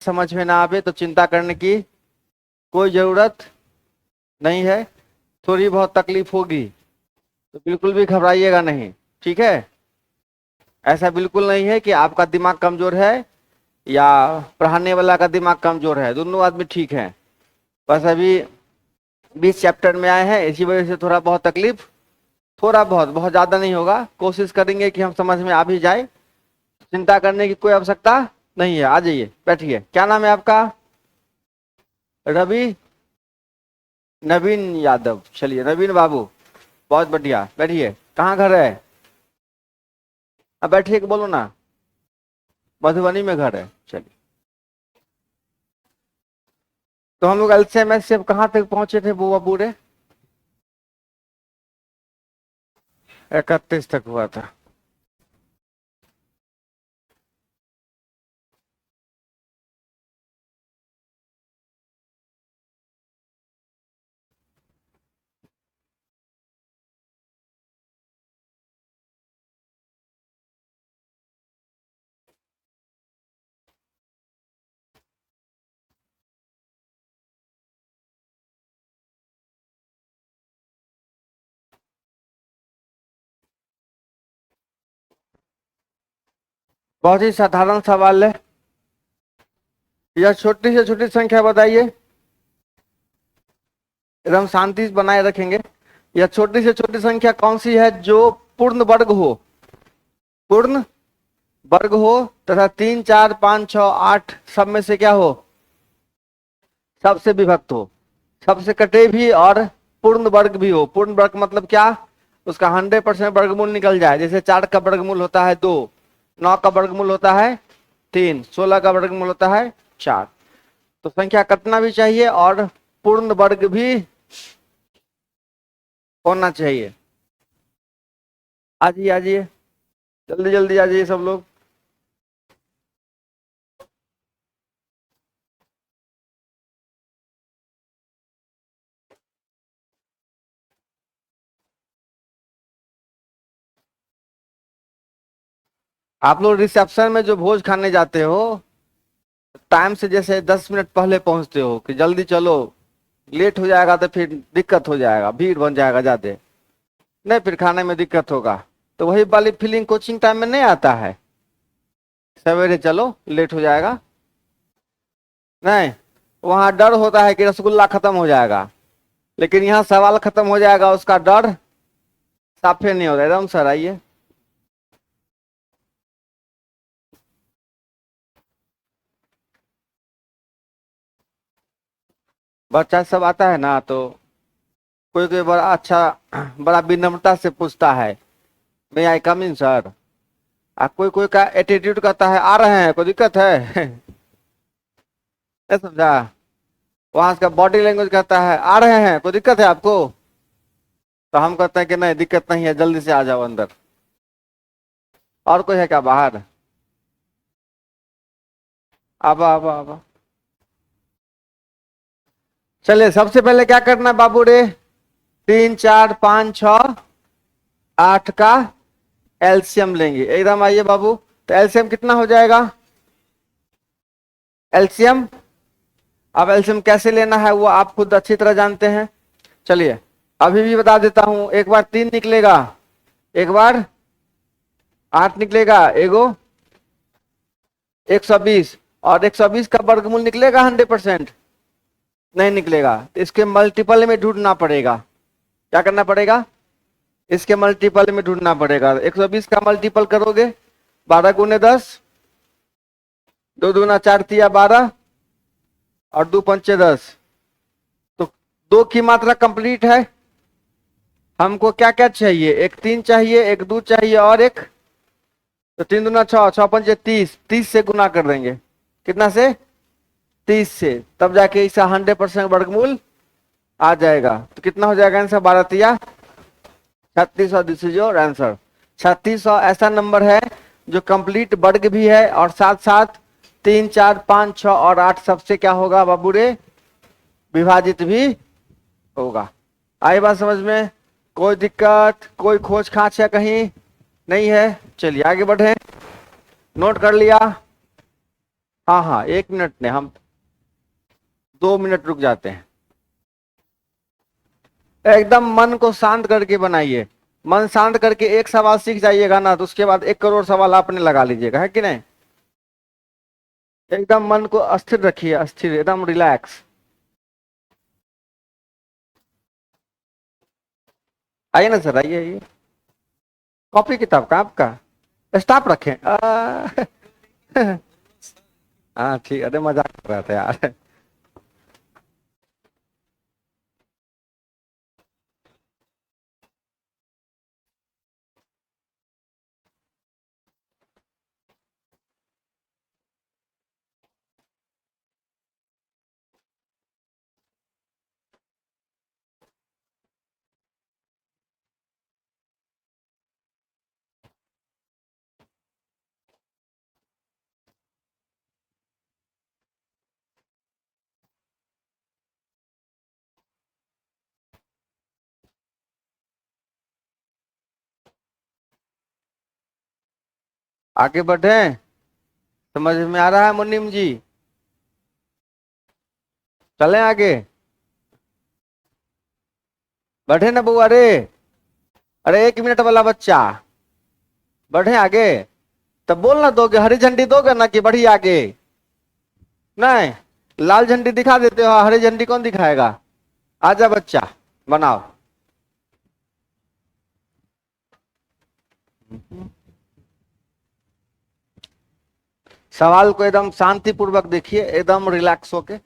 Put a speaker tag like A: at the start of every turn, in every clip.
A: समझ में ना आवे तो चिंता करने की कोई जरूरत नहीं है। थोड़ी बहुत तकलीफ होगी तो बिल्कुल भी घबराइएगा नहीं, ठीक है। ऐसा बिल्कुल नहीं है कि आपका दिमाग कमजोर है या पढ़ाने वाला का दिमाग कमजोर है, दोनों आदमी ठीक है। बस अभी 20 चैप्टर में आए हैं, इसी वजह से थोड़ा बहुत तकलीफ, थोड़ा बहुत, बहुत ज्यादा नहीं होगा। कोशिश करेंगे कि हम समझ में आ भी जाए। चिंता करने की कोई आवश्यकता नहीं है। आ जाइए, बैठिए। क्या नाम है आपका? रवि नवीन यादव। चलिए नवीन बाबू, बहुत बढ़िया, बैठिए। कहाँ घर है? अब बैठिए, बोलो ना। मधुबनी में घर है, चलिए। तो हम लोग एलसीएमएस से कहाँ तक पहुंचे थे बुआ पूरे? 31 तक हुआ था। बहुत ही साधारण सवाल है। यह छोटी से छोटी संख्या बताइए, एकदम शांति बनाए रखेंगे। यह छोटी से छोटी संख्या कौन सी है जो पूर्ण वर्ग हो? पूर्ण वर्ग हो तथा 3 4 5 6 8 सब में से क्या हो? सबसे विभक्त हो, सबसे कटे भी और पूर्ण वर्ग भी हो। पूर्ण वर्ग मतलब क्या? उसका 100% वर्गमूल निकल जाए। जैसे 4 का वर्गमूल होता है 2, 9 का वर्गमूल होता है 3, 16 का वर्गमूल होता है 4। तो संख्या कटना भी चाहिए और पूर्ण वर्ग भी होना चाहिए। आ जाइए, आ जाइए, जल्दी जल्दी आ जाइए सब लोग। आप लोग रिसेप्शन में जो भोज खाने जाते हो, टाइम से जैसे 10 मिनट पहले पहुंचते हो कि जल्दी चलो, लेट हो जाएगा तो फिर दिक्कत हो जाएगा, भीड़ बन जाएगा ज्यादा, नहीं फिर खाने में दिक्कत होगा। तो वही वाली फीलिंग कोचिंग टाइम में नहीं आता है। सवेरे चलो, लेट हो जाएगा, नहीं। वहां डर होता है कि रसगुल्ला खत्म हो जाएगा, लेकिन यहाँ सवाल खत्म हो जाएगा, उसका डर साफे नहीं होता। एकदम सर, आइए। बच्चा सब आता है ना, तो कोई कोई बड़ा अच्छा, बड़ा विनम्रता से पूछता है, मैं आई कम इन सर। कोई कोई का एटीट्यूड कहता है आ रहे हैं, कोई दिक्कत है? नहीं समझा? वहां का बॉडी लैंग्वेज कहता है आ रहे हैं, कोई दिक्कत है आपको? तो हम कहते हैं कि नहीं दिक्कत नहीं है, जल्दी से आ जाओ अंदर। और कोई है क्या बाहर? आबा आबा आबा। चलिए, सबसे पहले क्या करना है बाबू रे? 3 4 5 6 8 का एलसीएम लेंगे। एकदम आइए बाबू। तो एलसीएम कितना हो जाएगा? एलसीएम, अब एलसीएम कैसे लेना है वो आप खुद अच्छी तरह जानते हैं। चलिए अभी भी बता देता हूं। एक बार 3 निकलेगा, एक बार 8 निकलेगा, एगो 120, और 120 का वर्गमूल निकलेगा 100%? नहीं निकलेगा। तो इसके मल्टीपल में ढूंढना पड़ेगा। क्या करना पड़ेगा? इसके मल्टीपल में ढूंढना पड़ेगा। 120 का मल्टीपल करोगे, 12 गुने 10, 2 दूना 4 तिया 12 और 2 पंचे 10। तो 2 की मात्रा कंप्लीट है। हमको क्या क्या चाहिए? एक 3 चाहिए, एक 2 चाहिए और एक, तो 3 दूना 6, 6 पंचे 30, 30 से गुना कर देंगे। कितना से? 30 से, तब जाके इसका 100% वर्गमूल आ जाएगा। तो कितना हो जाएगा आंसर? 12 तिया 3600। This is your answer. 3600 ऐसा नंबर है जो कंप्लीट वर्ग भी है और साथ साथ 3 4 5 6 और 8 सबसे क्या होगा बाबू रे? विभाजित भी होगा। आई बात समझ में? कोई दिक्कत, कोई खोज खाच है कहीं? नहीं है। चलिए आगे बढ़े। नोट कर लिया? हाँ हाँ, 1 मिनट नहीं, हम 2 मिनट रुक जाते हैं। एकदम मन को शांत करके बनाइए। मन शांत करके एक सवाल सीख जाइएगा ना, तो उसके बाद 1 करोड़ सवाल आपने लगा लीजिएगा, है कि नहीं। एकदम मन को अस्थिर रखिए, अस्थिर, एकदम रिलैक्स। आइए ना सर, आइए आइए। कॉपी किताब का आपका स्टाफ रखें। हाँ ठीक, अरे मजाक कर रहा था यार। आगे बढ़े, समझ में आ रहा है मुन्नीम जी। चलें आगे, बढ़े ना बउआ रे। अरे 1 मिनट वाला बच्चा, बढ़े आगे। तब बोलना, दोगे हरी झंडी दोगे ना कि बढ़ी आगे। नहीं, लाल झंडी दिखा देते हो, हरी झंडी कौन दिखाएगा। आजा बच्चा, बनाओ। सवाल को एकदम शांतिपूर्वक देखिए, एकदम रिलैक्स होके।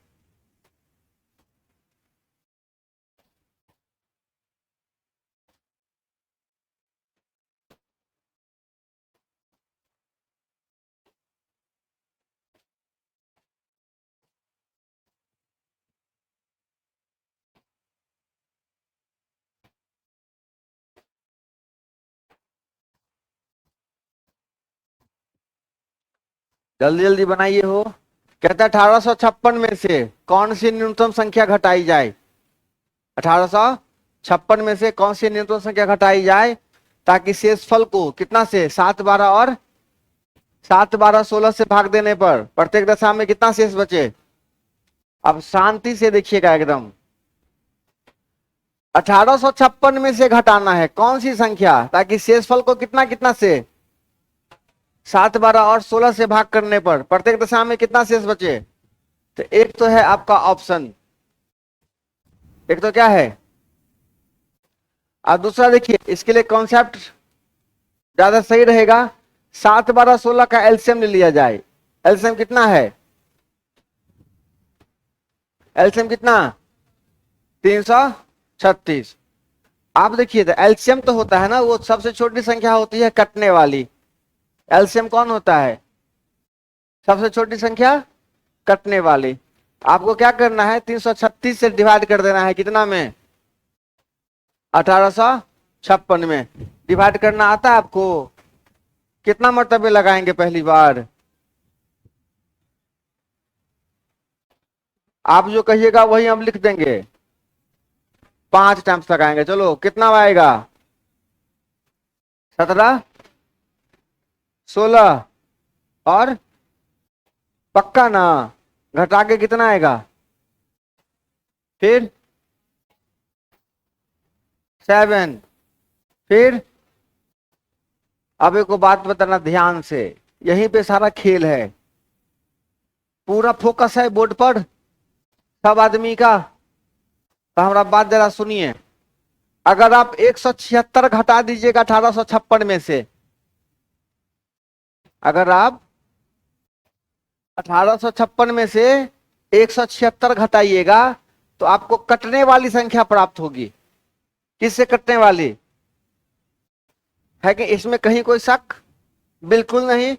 A: जल्दी जल्दी बनाइए हो। कहता है 1856 में से कौन सी न्यूनतम संख्या घटाई जाए। 1856 में से कौन सी न्यूनतम संख्या घटाई जाए ताकि शेषफल को कितना से 7 12 से भाग देने पर प्रत्येक दशा में कितना शेष बचे। अब शांति से देखिएगा एकदम। 1856 में से घटाना है कौन सी संख्या ताकि शेषफल को कितना कितना से 7 12 से भाग करने पर प्रत्येक दशा में कितना शेष बचे। तो एक तो है आपका ऑप्शन, एक तो क्या है। अब दूसरा देखिए, इसके लिए कॉन्सेप्ट ज्यादा सही रहेगा। 7 12 का एलसीएम ले लिया जाए। एलसीएम कितना है, एलसीएम कितना 336। आप देखिए, तो एलसीएम तो होता है ना, वो सबसे छोटी संख्या होती है कटने वाली। एलसीएम कौन होता है, सबसे छोटी संख्या कटने वाली। आपको क्या करना है, 336 से डिवाइड कर देना है कितना में, 1856 में। डिवाइड करना आता है आपको, कितना मर्तबे लगाएंगे पहली बार। आप जो कहिएगा वही हम लिख देंगे। 5 टाइम्स लगाएंगे, चलो कितना आएगा, 17 16 और पक्का ना, घटा के कितना आएगा, फिर 7, फिर। अब एक को बात बताना ध्यान से, यहीं पे सारा खेल है, पूरा फोकस है बोर्ड पर सब आदमी का। तो हमारा बात जरा सुनिए। अगर आप 176 घटा दीजिएगा 1856 में से, अगर आप 1856 में से 176 घटाइएगा तो आपको कटने वाली संख्या प्राप्त होगी। किससे कटने वाली है, कि इसमें कहीं कोई शक बिल्कुल नहीं।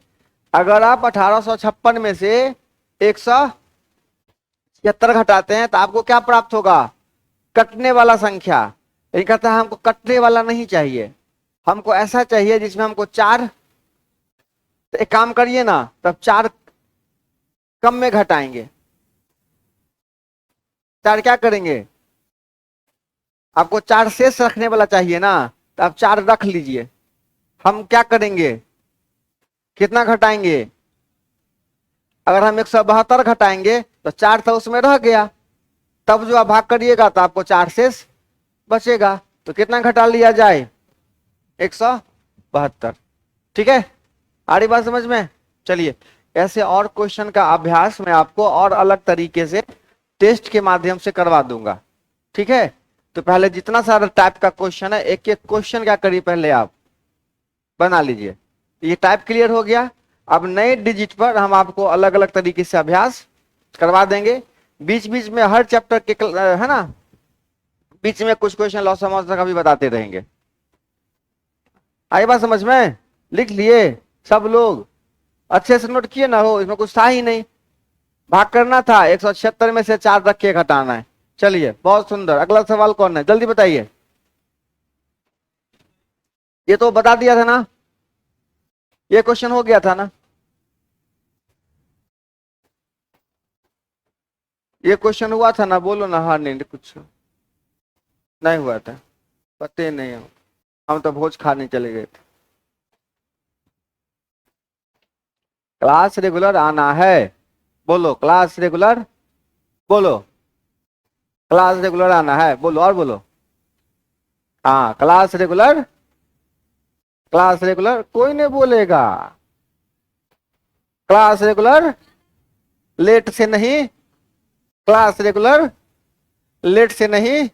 A: अगर आप 1856 में से 176 घटाते हैं तो आपको क्या प्राप्त होगा, कटने वाला संख्या। लेकिन कहता है हमको कटने वाला नहीं चाहिए, हमको ऐसा चाहिए जिसमें हमको 4। तो एक काम करिए ना, तब 4 कम में घटाएंगे। 4 क्या करेंगे, आपको 4 शेष रखने वाला चाहिए ना, तो आप 4 रख लीजिए। हम क्या करेंगे, कितना घटाएंगे, अगर हम 172 घटाएंगे तो 4 तो उसमें रह गया, तब जो आप भाग करिएगा तो आपको 4 शेष बचेगा। तो कितना घटा लिया जाए? 172। ठीक है, आ रही बात समझ में? चलिए, ऐसे और क्वेश्चन का अभ्यास मैं आपको और अलग तरीके से टेस्ट के माध्यम से करवा दूंगा। ठीक है, तो पहले जितना सारा टाइप का क्वेश्चन है, एक एक क्वेश्चन क्या करिए, पहले आप बना लीजिए। ये टाइप क्लियर हो गया। अब नए डिजिट पर हम आपको अलग अलग तरीके से अभ्यास करवा देंगे। बीच बीच में हर चैप्टर के है ना, बीच में कुछ क्वेश्चन लॉस समझ का भी बताते रहेंगे। आई बात समझ में? लिख लिए सब लोग? अच्छे से नोट किए ना हो, इसमें कुछ था ही नहीं, भाग करना था, 176 में से 4 रख के घटाना है। चलिए, बहुत सुंदर। अगला सवाल कौन है, जल्दी बताइए। ये तो बता दिया था ना, ये क्वेश्चन हो गया था ना, ये क्वेश्चन हुआ था ना, बोलो ना। हाँ, नहीं कुछ नहीं हुआ था, पते नहीं हो, हम तो भोज खाने चले गए थे। क्लास रेगुलर आना है, बोलो क्लास रेगुलर, बोलो क्लास रेगुलर आना है, बोलो और बोलो। हाँ, क्लास रेगुलर, क्लास रेगुलर, कोई नहीं बोलेगा। क्लास रेगुलर, लेट से नहीं, क्लास रेगुलर, लेट से नहीं।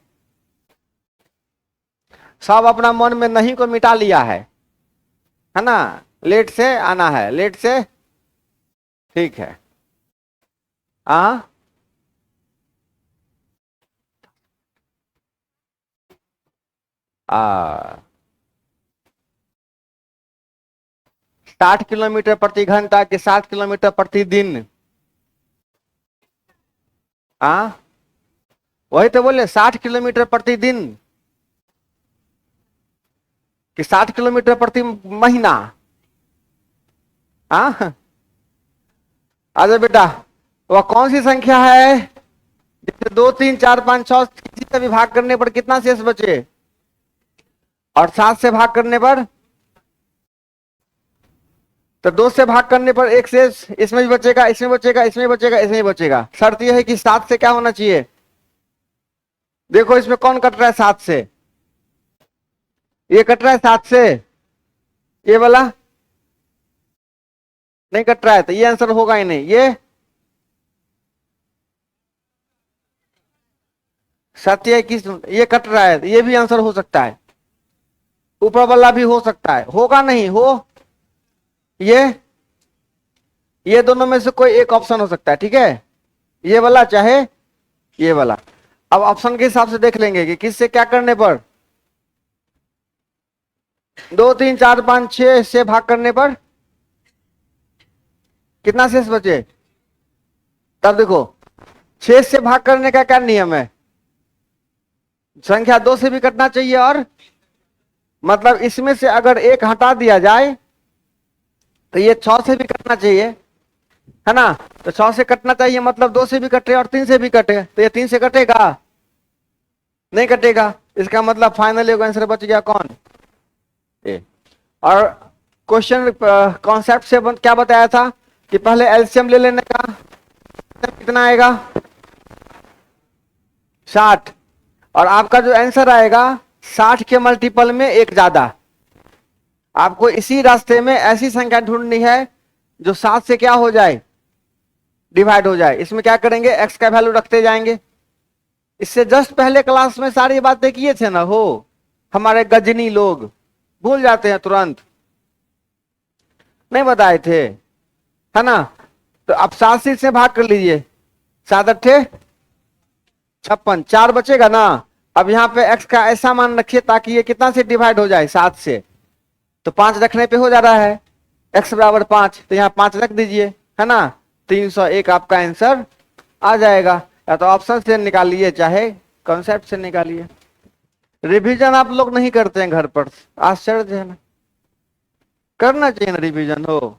A: सब अपना मन में नहीं को मिटा लिया है ना? लेट से आना है, लेट से, ठीक है। हाँ, आ 60 किलोमीटर प्रति घंटा कि 60 किलोमीटर प्रतिदिन? हाँ, वही तो बोले, 60 किलोमीटर प्रतिदिन कि 60 किलोमीटर प्रति महीना? हाँ, अरे बेटा, वह कौन सी संख्या है जैसे 2 3 4 5 6 किसी से भी भाग करने पर कितना शेष बचे, और 7 से भाग करने पर? तो 2 से भाग करने पर एक शेष इसमें भी बचेगा, इसमें बचेगा, इसमें बचेगा, इसमें बचेगा। शर्त यह है कि 7 से क्या होना चाहिए? देखो इसमें कौन कट रहा है 7 से? ये कट रहा है 7 से, ये वाला नहीं कट रहा है, तो ये आंसर होगा ही नहीं। ये सत्य किस, ये कट रहा है, ये भी आंसर हो सकता है, ऊपर वाला भी हो सकता है, होगा नहीं हो, ये दोनों में से कोई एक ऑप्शन हो सकता है। ठीक है, ये वाला चाहे ये वाला। अब ऑप्शन के हिसाब से देख लेंगे कि किससे क्या करने पर, 2 3 4 5 6 से भाग करने पर कितना शेष बचे? तब देखो, 6 से भाग करने का क्या नियम है, संख्या 2 से भी कटना चाहिए, और मतलब इसमें से अगर एक हटा दिया जाए तो ये 6 से भी कटना चाहिए, है ना? तो 6 से कटना चाहिए, मतलब 2 से भी कटे और 3 से भी कटे, तो ये 3 से कटेगा नहीं, कटेगा। इसका मतलब फाइनल आंसर बच गया कौन? ए। और क्वेश्चन कॉन्सेप्ट से क्या बताया था कि पहले एलसीएम ले लेने का, कितना आएगा? 60। और आपका जो आंसर आएगा 60 के मल्टीपल में एक ज्यादा। आपको इसी रास्ते में ऐसी संख्या ढूंढनी है जो 7 से क्या हो जाए, डिवाइड हो जाए। इसमें क्या करेंगे, एक्स का वैल्यू रखते जाएंगे। इससे जस्ट पहले क्लास में सारी बातें किए थे ना हो, हमारे गजनी लोग भूल जाते हैं तुरंत, नहीं बताए थे, है ना? तो अब 87 से भाग कर लीजिए, 7 अट्ठे 56, 4 बचेगा ना। अब यहाँ पे x का ऐसा मान रखिए ताकि ये कितना से डिवाइड हो जाए, 7 से, तो 5 रखने पे हो जा रहा है, x बराबर 5, तो यहाँ 5 रख दीजिए, है ना? 301 आपका आंसर आ जाएगा। या तो ऑप्शन से निकालिए चाहे कॉन्सेप्ट से निकालिए। रिवीजन आप लोग नहीं करते हैं घर पर, आश्चर्य है ना? करना चाहिए ना रिवीजन हो।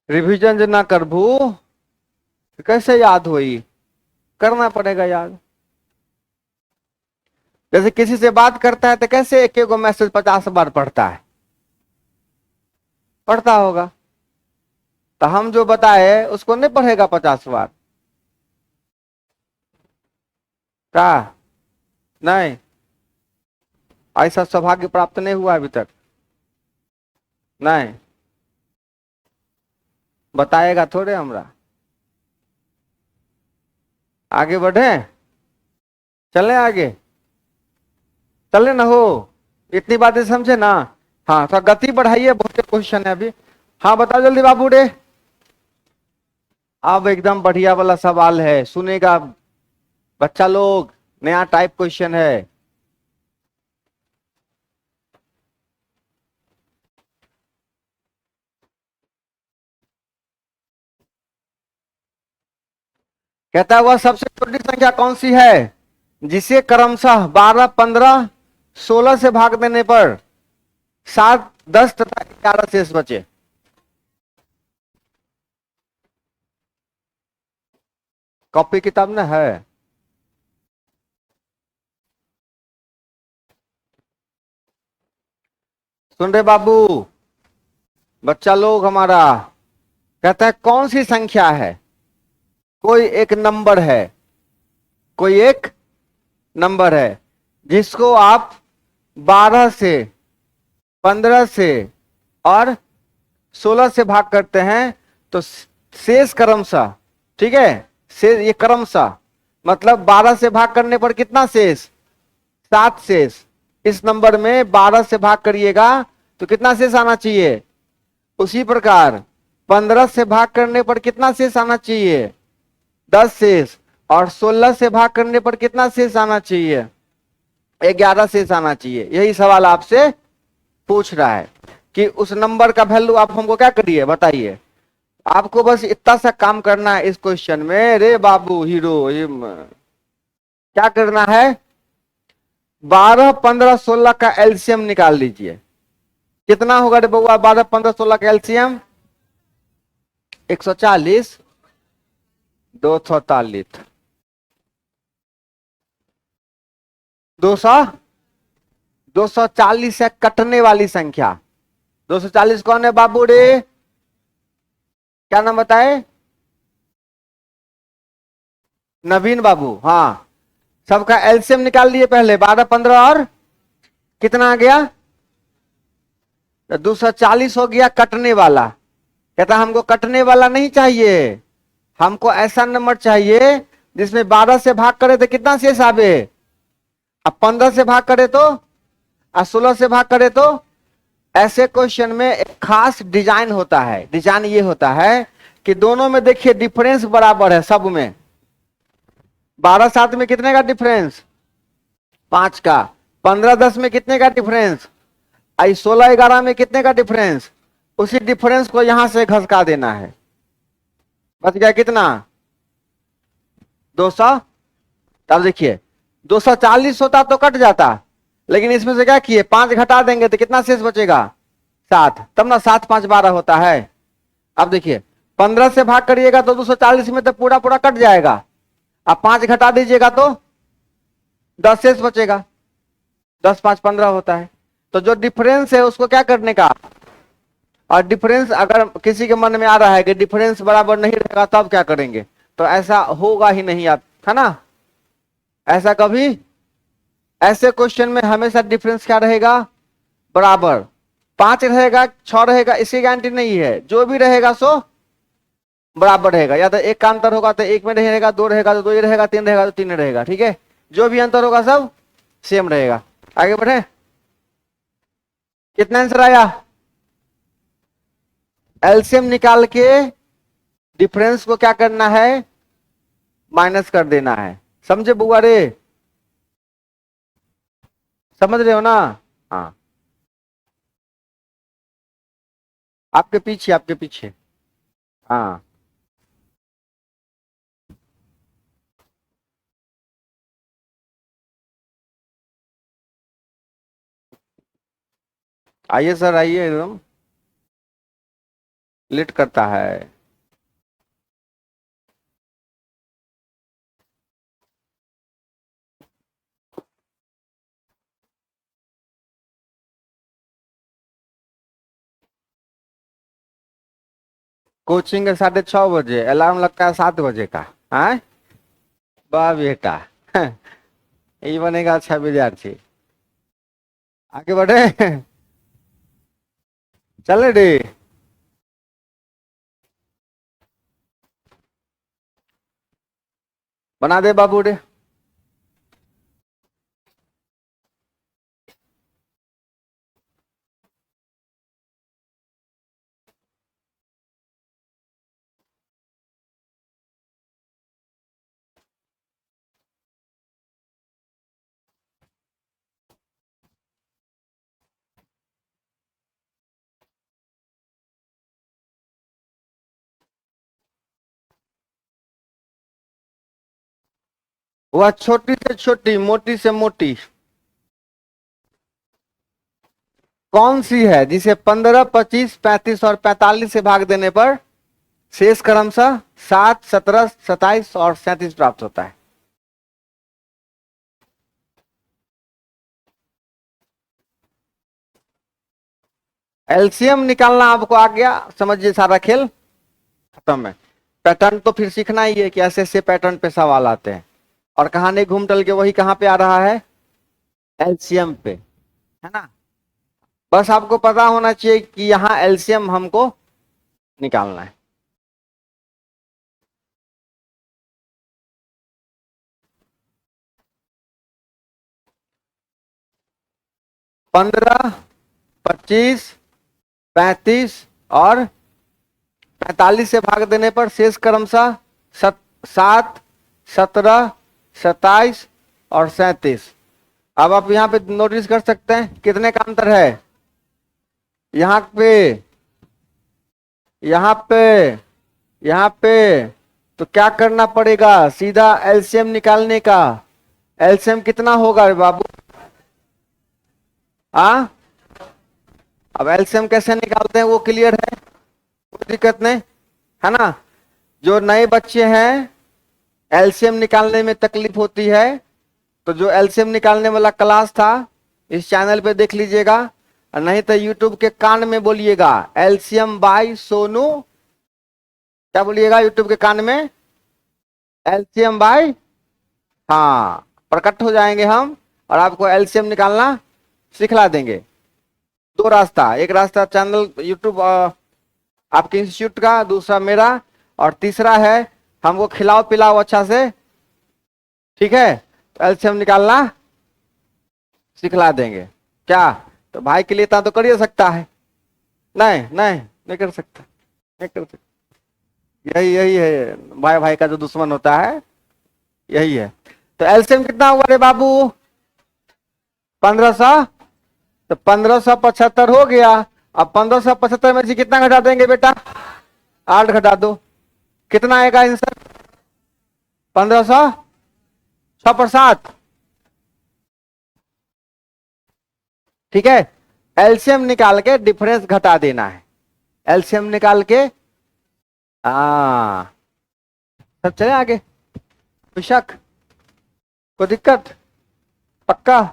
A: रिवीजन जो ना करबू कैसे याद होई, करना पड़ेगा याद। जैसे किसी से बात करता है तो कैसे एक एक मैसेज 50 बार पढ़ता है, पढ़ता होगा। तो हम जो बताए उसको नहीं पढ़ेगा 50 बार का? नहीं, ऐसा सौभाग्य प्राप्त नहीं हुआ अभी तक। नहीं, बताएगा थोड़े हमरा। आगे बढ़े, चले आगे, चले ना हो, इतनी बातें समझे ना। हाँ, थोड़ा गति बढ़ाइए, बहुत क्वेश्चन है अभी। हाँ बताओ जल्दी बाबू रे। अब एकदम बढ़िया वाला सवाल है, सुनेगा बच्चा लोग, नया टाइप क्वेश्चन है। कहता है वह सबसे छोटी संख्या कौन सी है जिसे क्रमशः 12, 15, 16 से भाग देने पर 7, 10 तथा 11 शेष बचे। कॉपी किताब ना है? सुन रहे बाबू, बच्चा लोग हमारा, कहता है कौन सी संख्या है, कोई एक नंबर है, कोई एक नंबर है जिसको आप 12 से, 15 से और 16 से भाग करते हैं तो शेष क्रमशः, ठीक है, शेष ये क्रमशः मतलब 12 से भाग करने पर कितना शेष? 7 शेष। इस नंबर में 12 से भाग करिएगा तो कितना शेष आना चाहिए? उसी प्रकार 15 से भाग करने पर कितना शेष आना चाहिए? 10 शेष। और 16 से भाग करने पर कितना शेष आना चाहिए? 11 शेष आना चाहिए। यही सवाल आपसे पूछ रहा है कि उस नंबर का वैल्यू आप हमको क्या करिए बताइए। आपको बस इतना सा काम करना है इस क्वेश्चन में, रे बाबू हीरो, ये क्या करना है, 12, 15, 16 का एलसीएम निकाल लीजिए। कितना होगा रे बउआ 12, 15, 16 का एलसीएम? 140, 240, 200, 240 है कटने वाली संख्या। 240 कौन है बाबू रे? क्या नाम बताए? नवीन बाबू। हाँ, सबका एलसीएम निकाल लिए पहले, 12, 15 और कितना आ गया? तो 240 हो गया कटने वाला। कहता हमको कटने वाला नहीं चाहिए, हमको ऐसा नंबर चाहिए जिसमें 12 से भाग करे तो कितना शेष आवे, अब 15 से भाग करे तो, और 16 से भाग करे तो। ऐसे क्वेश्चन में एक खास डिजाइन होता है। डिजाइन ये होता है कि दोनों में देखिए डिफरेंस बराबर है सब में। 12, 7 में कितने का डिफरेंस? 5 का। 15, 10 में कितने का डिफरेंस? आई 16, 11 में कितने का डिफरेंस? उसी डिफरेंस को यहां से घसका देना है। बच गया कितना? 200। तब देखिए 240 होता तो कट जाता, लेकिन इसमें से क्या किए, 5 घटा देंगे तो कितना शेष बचेगा? 7। तब ना 7, 5, 12 होता है। अब देखिए 15 से भाग करिएगा तो 240 में तो पूरा पूरा कट जाएगा। अब 5 घटा दीजिएगा तो 10 शेष बचेगा। 10, 5, 15 होता है। तो जो डिफरेंस है उसको क्या करने का, और डिफरेंस अगर किसी के मन में आ रहा है कि डिफरेंस बराबर नहीं रहेगा तब क्या करेंगे, तो ऐसा होगा ही नहीं आप, है ना, ऐसा कभी, ऐसे क्वेश्चन में हमेशा डिफरेंस क्या रहेगा? बराबर। 5 रहेगा, 6 रहेगा, इसकी गारंटी नहीं है, जो भी रहेगा सो बराबर रहेगा। या तो एक का अंतर होगा तो एक में रहेगा, 2 रहेगा तो 2 ही रहेगा, 3 रहेगा तो 3 रहेगा, ठीक है, जो भी अंतर होगा सब सेम रहेगा। आगे बढ़े, कितना आंसर आया? एलसीएम निकाल के डिफरेंस को क्या करना है, माइनस कर देना है। समझे बुआ रे? समझ रहे हो ना? हाँ, आपके पीछे, आपके पीछे। हाँ, आइए सर, आइए, एकदम लेट करता है। कोचिंग है 6:30 बजे, अलार्म लगता है 7 बजे का। हाँ वाह बेटा यही बनेगा अच्छा विद्यार्थी। आगे बढ़े चले रे। बना दे बाबू रे। वह छोटी से छोटी मोटी से मोटी कौन सी है जिसे 15, 25, 35 और 45 से भाग देने पर शेष क्रमशः 7, 17, 27 और 37 प्राप्त होता है। एलसीएम निकालना आपको आ गया, समझिए सारा खेल खत्म है। पैटर्न तो फिर सीखना ही है कि ऐसे ऐसे पैटर्न पे सवाल आते हैं, और कहानी घूम टल के वही कहां पे आ रहा है, एलसीएम पे, है ना। बस आपको पता होना चाहिए कि यहां एलसीएम हमको निकालना है। पंद्रह, 25, 35 और 45 से भाग देने पर शेष क्रमशः 7, 17, 27 और 37। अब आप यहाँ पे नोटिस कर सकते हैं कितने का अंतर है, यहाँ पे, यहाँ पे, यहाँ पे। तो क्या करना पड़ेगा, सीधा एलसीएम निकालने का। एलसीएम कितना होगा रे बाबू, हाँ। अब एलसीएम कैसे निकालते हैं वो क्लियर है, कोई दिक्कत नहीं, है ना। जो नए बच्चे हैं एलसीएम निकालने में तकलीफ होती है, तो जो एलसीएम निकालने वाला क्लास था इस चैनल पे देख लीजिएगा, और नहीं तो यूट्यूब के कान में बोलिएगा एलसीएम बाय सोनू। क्या बोलिएगा यूट्यूब के कान में, एलसीएम बाय, हाँ प्रकट हो जाएंगे हम, और आपको एलसीएम निकालना सिखला देंगे। दो रास्ता, एक रास्ता चैनल यूट्यूब आपके इंस्टीट्यूट का, दूसरा मेरा, और तीसरा है हमको खिलाओ पिलाओ अच्छा से, ठीक है। तो एलसीएम निकालना सिखला देंगे। क्या तो भाई के लिए इतना तो कर ही सकता है, नहीं नहीं नहीं कर सकता, नहीं कर सकता। यही यही है भाई भाई का जो दुश्मन होता है, यही है। तो एलसीएम कितना हुआ रे बाबू, 1500। तो 1575 हो गया। अब 1575 में से कितना घटा देंगे बेटा, 8 घटा दो, कितना आएगा आंसर, 1500, 6 पर 7, ठीक है। एलसीएम निकाल के डिफरेंस घटा देना है, एलसीएम निकाल के, हाँ सब चले आगे, कोई शक, कोई दिक्कत, पक्का।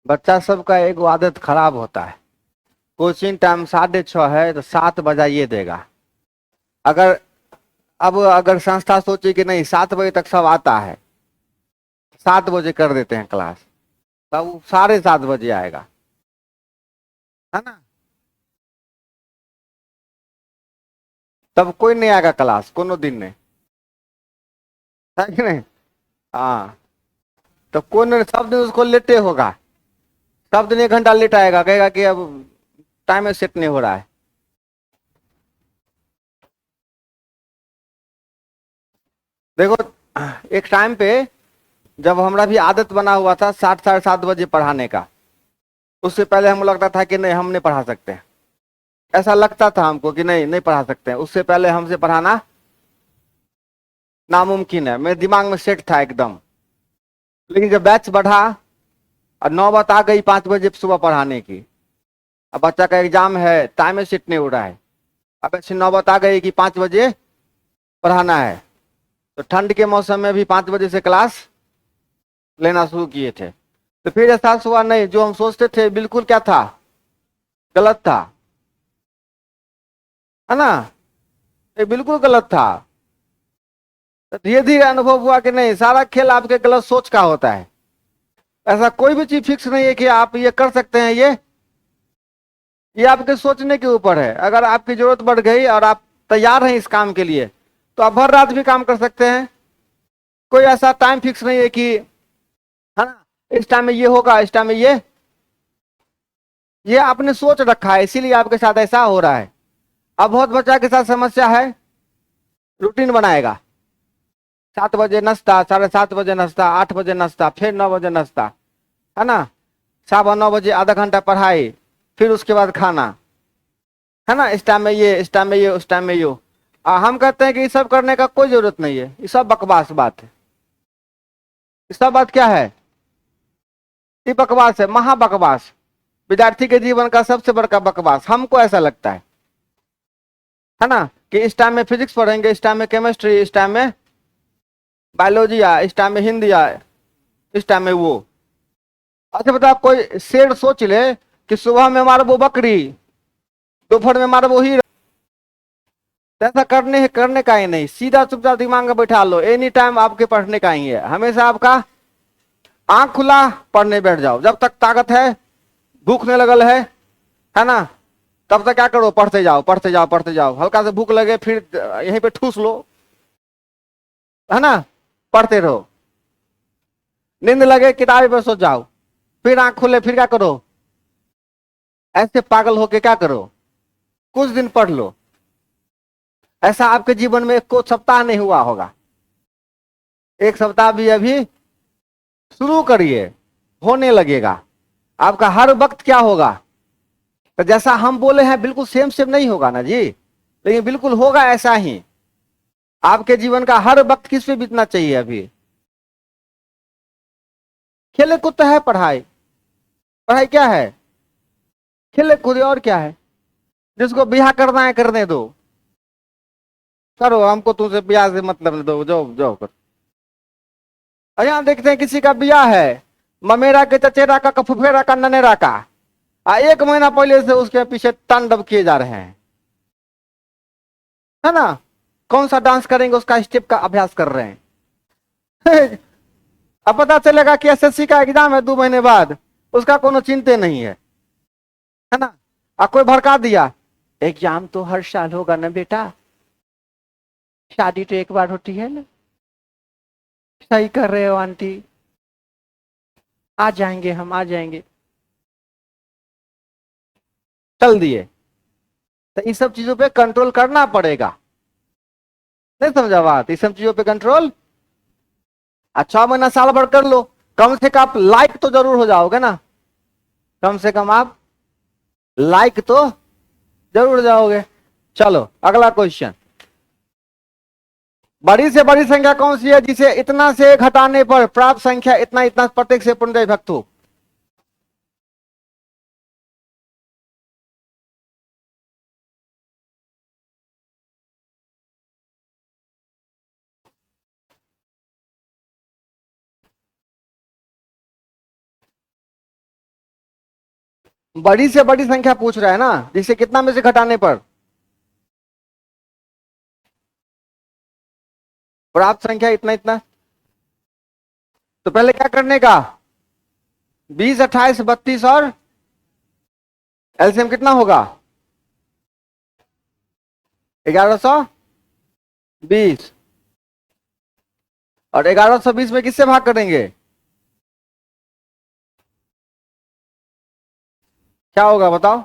A: बच्चा सबका एक आदत खराब होता है, कोचिंग टाइम 6:30 है तो 7 बजाइए देगा। अगर अब अगर संस्था सोचे कि नहीं 7 बजे तक सब आता है, 7 बजे कर देते हैं क्लास, तब वो 7:30 बजे आएगा, है ना। तब कोई नहीं आएगा क्लास, कोनो दिन नहीं, है कि नहीं, हाँ। तो कौन सब दिन उसको लेटे होगा, सब दिन 1 घंटा लेट आएगा, कहेगा कि अब टाइम सेट नहीं हो रहा है। देखो एक टाइम पे जब हमारा भी आदत बना हुआ था 7, 7:30 बजे पढ़ाने का, उससे पहले हमको लगता था कि नहीं हम नहीं पढ़ा सकते, ऐसा लगता था हमको कि नहीं नहीं पढ़ा सकते हैं, उससे पहले हमसे पढ़ाना नामुमकिन है, मेरे दिमाग में सेट था एकदम। लेकिन जब बैच बढ़ा और नौबत आ गई 5 बजे सुबह पढ़ाने की। अब बच्चा का एग्जाम है, टाइम में सीट नहीं हो रहा है। अब ऐसी नौबत आ गई कि 5 बजे पढ़ाना है। तो ठंड के मौसम में भी 5 बजे से क्लास लेना शुरू किए थे। तो फिर एहसास हुआ नहीं, जो हम सोचते थे बिल्कुल क्या था, गलत था, है ना, ये बिल्कुल गलत था। तो धीरे धीरे अनुभव हुआ कि नहीं, सारा खेल आपके गलत सोच का होता है। ऐसा कोई भी चीज फिक्स नहीं है कि आप ये कर सकते हैं। ये आपके सोचने के ऊपर है। अगर आपकी जरूरत बढ़ गई और आप तैयार हैं इस काम के लिए, तो आप भर रात भी काम कर सकते हैं। कोई ऐसा टाइम फिक्स नहीं है कि, है ना, इस टाइम में ये होगा, इस टाइम में ये आपने सोच रखा है, इसीलिए आपके साथ ऐसा हो रहा है। अब बहुत बच्चा के साथ समस्या है, रूटीन बनाएगा, 7 बजे नाश्ता, 7:30 बजे नाश्ता, 8 बजे नाश्ता, फिर 9 बजे नाश्ता, है ना, 9:15 बजे आधा घंटा पढ़ाई, फिर उसके बाद खाना, है ना, इस टाइम में ये, इस टाइम में ये, उस टाइम में ये। हम कहते हैं कि ये सब करने का कोई जरूरत नहीं है, ये सब बकवास बात है। ये सब बात क्या है, ये बकवास है, महा बकवास। विद्यार्थी के जीवन का सबसे बड़का बकवास हमको ऐसा लगता है ना, कि इस टाइम में फिजिक्स पढ़ेंगे, इस टाइम में केमिस्ट्री, इस टाइम में बायोलॉजी आए, इस टाइम में हिंदी आए, इस टाइम में वो। अच्छा बता, कोई शेर सोच ले कि सुबह में मारो वो बकरी, दोपहर में मारो वो ही। ऐसा करने का ही नहीं, सीधा चुपचाप दिमाग में बैठा लो, एनी टाइम आपके पढ़ने का ही है। हमेशा आपका आंख खुला, पढ़ने बैठ जाओ, जब तक ताकत है, भूख नहीं लगल है ना, तब तक क्या करो, पढ़ते जाओ, पढ़ते जाओ, पढ़ते जाओ। हल्का से भूख लगे फिर यहीं पे ठूस लो, है ना, पढ़ते रहो। नींद लगे किताबें पर सो जाओ, फिर आंख खुले फिर क्या करो, ऐसे पागल होके क्या करो, कुछ दिन पढ़ लो। ऐसा आपके जीवन में कुछ सप्ताह नहीं हुआ होगा, एक सप्ताह भी अभी शुरू करिए, होने लगेगा। आपका हर वक्त क्या होगा, तो जैसा हम बोले हैं बिल्कुल सेम सेम नहीं होगा ना जी, लेकिन बिल्कुल होगा ऐसा ही। आपके जीवन का हर वक्त किस पे बीतना चाहिए अभी, खेले कूद तो है पढ़ाई। पढ़ाई क्या है, खेले कूदे, और क्या है। जिसको ब्याह करना है करने दो, करो, हमको तुमसे ब्याह से मतलब नहीं, दो जाओ जाओ कर। और यहाँ देखते हैं किसी का ब्याह है, ममेरा के, चचेरा का, फुफेरा का, ननेरा का, 1 महीना पहले से उसके पीछे तांडव किए जा रहे हैं, है ना। कौन सा डांस करेंगे उसका स्टेप का अभ्यास कर रहे हैं। अब पता चलेगा कि एसएससी का एग्जाम है 2 महीने बाद, उसका कोनो चिंते नहीं है ना। कोई भड़का दिया, एग्जाम तो हर साल होगा ना बेटा, शादी तो एक बार होती है ना। सही कर रहे हो आंटी, आ जाएंगे, हम आ जाएंगे, चल दिए। तो इन सब चीजों पे कंट्रोल करना पड़ेगा। नहीं समझा बात, इस सब चीजों पे कंट्रोल। 6 महीना साल भर कर लो, कम से कम आप लाइक तो जरूर हो जाओगे ना, कम से कम आप लाइक तो जरूर जाओगे। चलो अगला क्वेश्चन। बड़ी से बड़ी संख्या कौन सी है जिसे इतना से घटाने पर प्राप्त संख्या इतना इतना प्रत्येक से पूर्ण विभक्त हो। बड़ी से बड़ी संख्या पूछ रहा है ना, जिसे कितना में से घटाने पर प्राप्त संख्या इतना इतना। तो पहले क्या करने का, 20, 28, 32 और एलसीएम कितना होगा, 1120। और 1120 में किससे भाग करेंगे, क्या होगा बताओ।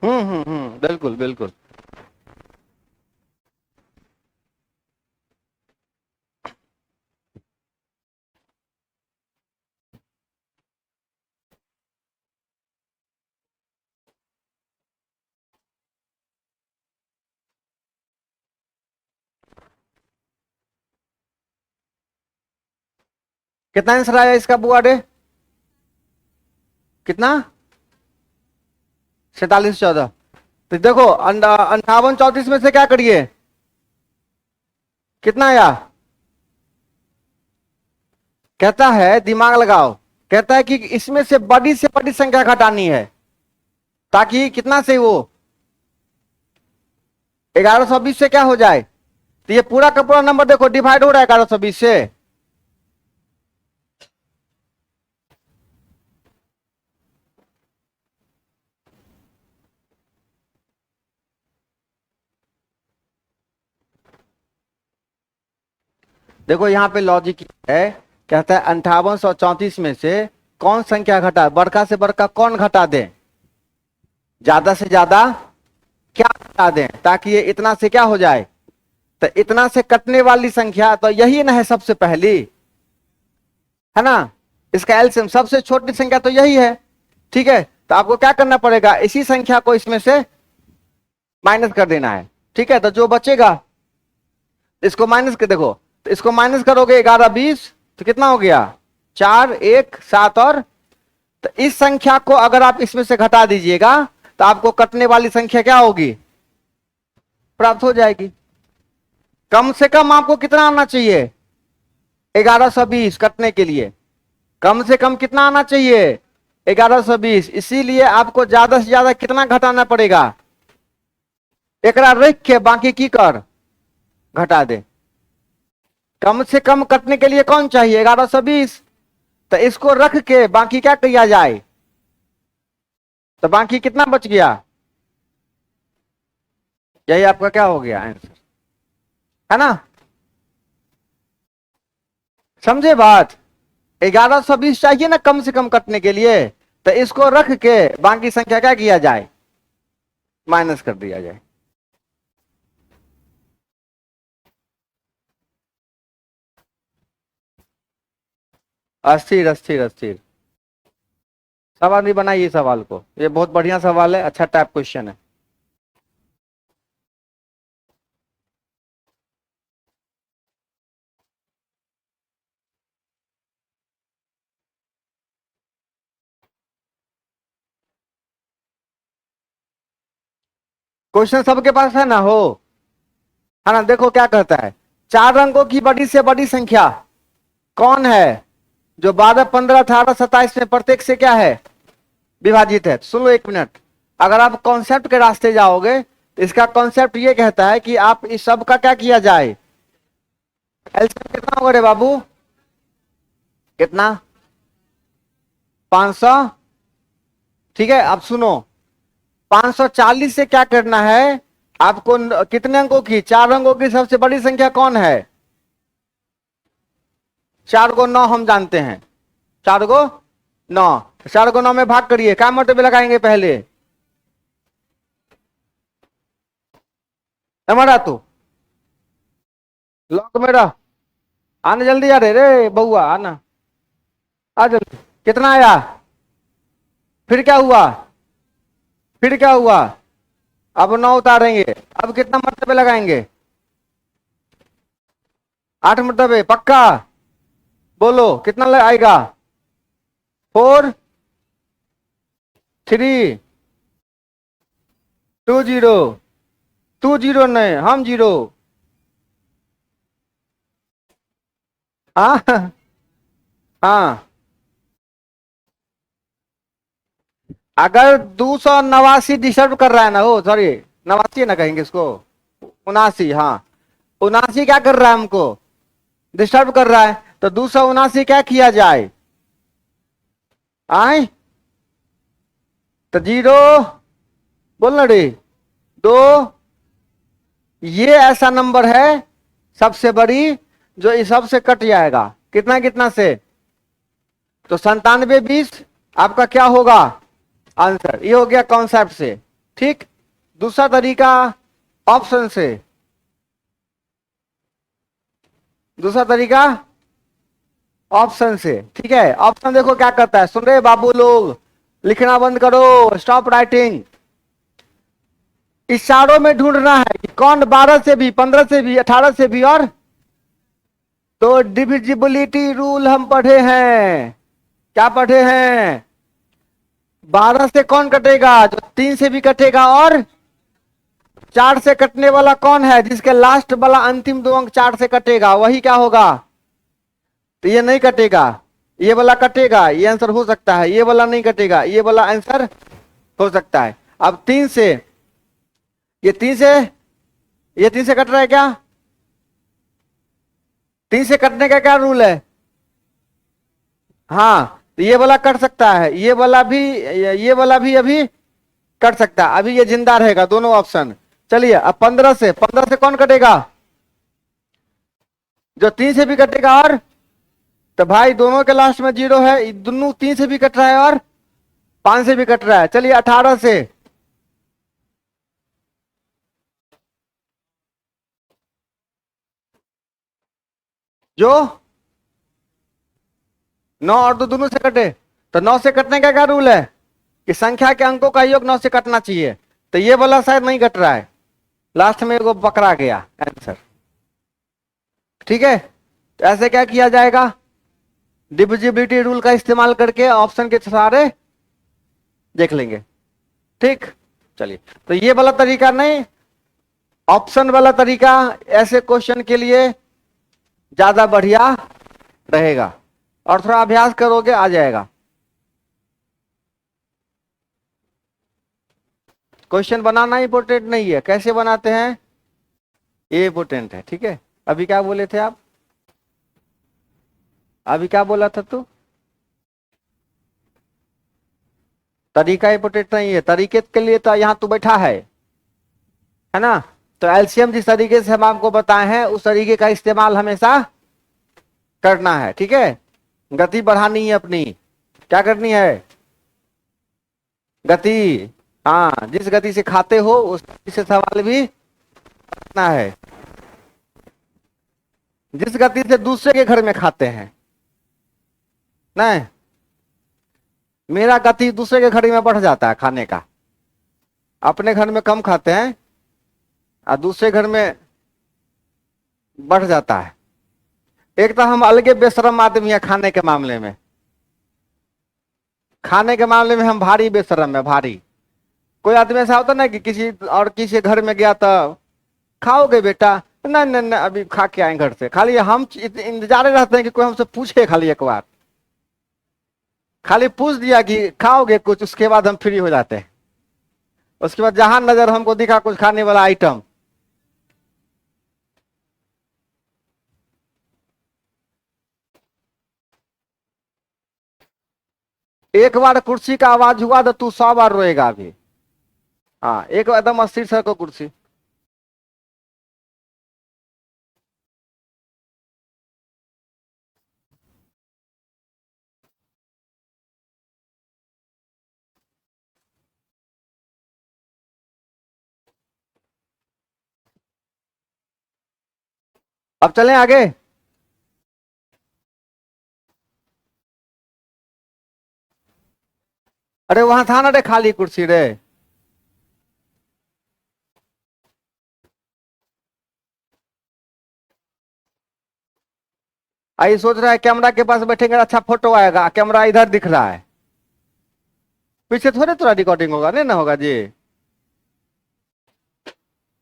A: बिल्कुल बिल्कुल। कितना आंसर आया इसका बुआ डे? कितना? 47 14। तो देखो 58 34 में से क्या करिए, कितना आया? कहता है दिमाग लगाओ, कहता है कि इसमें से बड़ी संख्या घटानी है, ताकि कितना से वो 1120 से क्या हो जाए। तो ये पूरा का पूरा नंबर देखो डिवाइड हो रहा है 1120 से। देखो यहां पे लॉजिक है, कहता है 5834 में से कौन संख्या घटा, बड़का से बड़का कौन घटा दे, ज्यादा से ज्यादा क्या घटा दें, ताकि ये इतना से क्या हो जाए। तो इतना से कटने वाली संख्या तो यही ना है सबसे पहली, है ना। इसका एलसीएम सबसे छोटी संख्या तो यही है। ठीक है, तो आपको क्या करना पड़ेगा, इसी संख्या को इसमें से माइनस कर देना है। ठीक है, तो जो बचेगा इसको माइनस कर, देखो तो इसको माइनस करोगे 11 20 तो कितना हो गया, 4 1 7 और। तो इस संख्या को अगर आप इसमें से घटा दीजिएगा तो आपको कटने वाली संख्या क्या होगी, प्राप्त हो जाएगी। कम से कम आपको कितना आना चाहिए, 1120 कटने के लिए कम से कम कितना आना चाहिए, 1120। इसीलिए आपको ज्यादा से ज्यादा कितना घटाना पड़ेगा, एकरा रख के बाकी की कर घटा दे। कम से कम कटने के लिए कौन चाहिए, 1120। तो इसको रख के बाकी क्या किया जाए, तो बाकी कितना बच गया, यही आपका क्या हो गया आंसर, है ना। समझे बात, 1120 चाहिए ना कम से कम कटने के लिए, तो इसको रख के बाकी संख्या क्या किया जाए, माइनस कर दिया जाए। अस्थिर अस्थिर अस्थिर। सवाल नहीं बनाइए सवाल को, ये बहुत बढ़िया सवाल है, अच्छा टाइप क्वेश्चन है। क्वेश्चन सबके पास है ना हो, है ना। देखो क्या कहता है, 4 अंकों की बड़ी से बड़ी संख्या कौन है जो 12 15 18 27 में प्रत्येक से क्या है, विभाजित है। सुनो 1 मिनट, अगर आप कॉन्सेप्ट के रास्ते जाओगे तो इसका कॉन्सेप्ट ये कहता है कि आप इस सब का क्या किया जाए, एलसीएम कितना होगा रे बाबू, कितना, 500। ठीक है, अब सुनो 540 से क्या करना है आपको, कितने अंकों की, 4 अंकों की सबसे बड़ी संख्या कौन है, 4 को 9 हम जानते हैं, 4 को 9, 4 को 9 में भाग करिए, क्या मर्तबे लगाएंगे पहले, हमारा तो लॉक में रह, आने जल्दी आ रे बउआ आना, आ जल्दी। कितना आया, फिर क्या हुआ, फिर क्या हुआ, अब 9 उतारेंगे, अब कितना मर्तबे लगाएंगे, 8 मर्तबे पक्का, बोलो कितना आएगा, 4 3 2 0, तू 0 नहीं हम 0। हाँ हाँ, अगर 289 डिस्टर्ब कर रहा है ना, हो सॉरी 89 ना कहेंगे इसको, 79, हाँ 79 क्या कर रहा है हमको, डिस्टर्ब कर रहा है, तो 279 क्या किया जाए, आए तो 0 बोलना रे, 2, ये ऐसा नंबर है सबसे बड़ी जो इस सब से कट जाएगा, कितना कितना से, तो 97 20 आपका क्या होगा आंसर, ये हो गया कॉन्सेप्ट से। ठीक। दूसरा तरीका ऑप्शन से, दूसरा तरीका ऑप्शन से, ठीक है। ऑप्शन देखो क्या कहता है, सुन रहे बाबू लोग, लिखना बंद करो, स्टॉप राइटिंग। इस चारों में ढूंढना है कि कौन 12 से भी, 15 से भी, 18 से भी, और तो डिविजिबिलिटी रूल हम पढ़े हैं। क्या पढ़े हैं? 12 से कौन कटेगा? जो 3 से भी कटेगा, और 4 से कटने वाला कौन है? जिसके लास्ट वाला अंतिम 2 अंक 4 से कटेगा, वही क्या होगा? तो ये नहीं कटेगा, ये वाला कटेगा, ये आंसर हो सकता है। ये वाला नहीं कटेगा, ये वाला आंसर हो सकता है। अब 3 से, ये 3 से, ये 3 से कट रहा है क्या? 3 से कटने का क्या रूल है? हाँ, तो ये वाला कट सकता है, ये वाला भी, ये वाला भी अभी कट सकता है। अभी ये जिंदा रहेगा दोनों ऑप्शन। चलिए अब 15 से, 15 से कौन कटेगा? जो 3 से भी कटेगा, और तो भाई दोनों के लास्ट में 0 है, दोनों 3 से भी कट रहा है और 5 से भी कट रहा है। चलिए 18 से, जो 9 और 2 दोनों से कटे, तो 9 से कटने का क्या रूल है कि संख्या के अंकों का योग 9 से कटना चाहिए। तो ये वाला शायद नहीं कट रहा है, लास्ट में वो पकड़ा गया आंसर। ठीक है, तो ऐसे क्या किया जाएगा? डिविजिबिलिटी रूल का इस्तेमाल करके ऑप्शन के सहारे देख लेंगे। ठीक, चलिए तो ये वाला तरीका नहीं, ऑप्शन वाला तरीका ऐसे क्वेश्चन के लिए ज्यादा बढ़िया रहेगा, और थोड़ा अभ्यास करोगे आ जाएगा। क्वेश्चन बनाना इंपॉर्टेंट नहीं है, कैसे बनाते हैं ये इंपॉर्टेंट है। ठीक है, अभी क्या बोले थे आप? अभी क्या बोला था तू? तरीका इंपॉर्टेंट नहीं है, तरीके के लिए तो यहाँ तू बैठा है ना। तो एलसीएम जिस तरीके से हम आपको बताए हैं उस तरीके का इस्तेमाल हमेशा करना है। ठीक है, गति बढ़ानी है अपनी, क्या करनी है? गति, हाँ, जिस गति से खाते हो उस गति से सवाल भी करना है। जिस गति से दूसरे के घर में खाते हैं, नहीं, मेरा गति दूसरे के घर में बढ़ जाता है खाने का, अपने घर में कम खाते हैं और दूसरे घर में बढ़ जाता है। एक तो हम अलगे बेशरम आदमी है खाने के मामले में, खाने के मामले में हम भारी बेशरम है, भारी। कोई आदमी ऐसा होता ना कि किसी और किसी घर में गया तो खाओगे बेटा, नहीं नहीं नहीं अभी खा के आए घर से, खाली हम इंतजार रहते हैं कि कोई हमसे पूछे, खाली एक बार खाली पूछ दिया कि खाओगे कुछ, उसके बाद हम फ्री हो जाते हैं। उसके बाद जहां नजर हमको दिखा कुछ खाने वाला आइटम, एक बार कुर्सी का आवाज हुआ तो तू 100 बार रोएगा अभी। हाँ, एक एकदम अस्थिर सर को कुर्सी। अब चलें आगे। अरे वहां था ना रे खाली कुर्सी रे। आई सोच रहा है कैमरा के पास बैठेंगे अच्छा फोटो आएगा, कैमरा इधर दिख रहा है, पीछे थोड़े थोड़ा रिकॉर्डिंग होगा, नहीं ना होगा जी।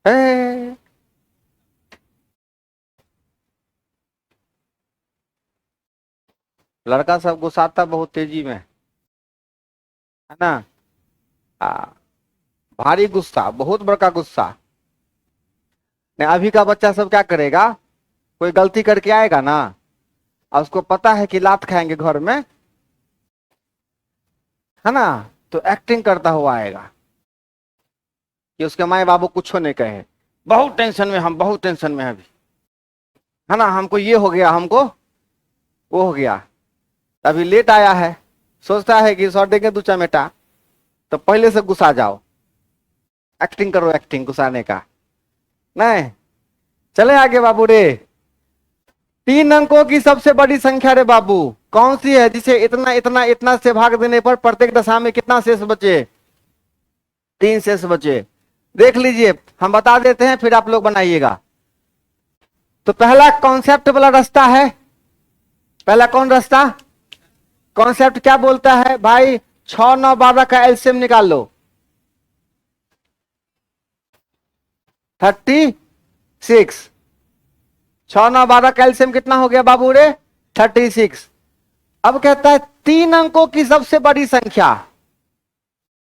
A: है लड़का सब गुस्साता बहुत तेजी में, है ना। भारी गुस्सा, बहुत बड़का गुस्सा। नहीं, अभी का बच्चा सब क्या करेगा, कोई गलती करके आएगा ना और उसको पता है कि लात खाएंगे घर में, है ना, तो एक्टिंग करता हुआ आएगा कि उसके माए बाबू कुछ नहीं कहे, बहुत टेंशन में, हम बहुत टेंशन में हैं अभी, है ना, हमको ये हो गया, हमको वो हो गया। अभी लेट आया है, सोचता है कि सौ देंगे दू चमेटा, तो पहले से गुस्सा जाओ, एक्टिंग करो, एक्टिंग गुस्साने का नहीं। चले आगे बाबू रे। 3 अंकों की सबसे बड़ी संख्या रे बाबू कौन सी है जिसे इतना इतना इतना से भाग देने पर प्रत्येक दशा में कितना शेष बचे? 3 शेष बचे। देख लीजिए, हम बता देते हैं फिर आप लोग बनाइएगा। तो पहला कॉन्सेप्ट वाला रास्ता है। पहला कौन रास्ता? कॉन्सेप्ट क्या बोलता है भाई? 6 9 12 का एलसीएम निकाल लो। 36। 6 9 12 का एलसीएम कितना हो गया बाबू रे? 36। अब कहता है 3 अंकों की सबसे बड़ी संख्या।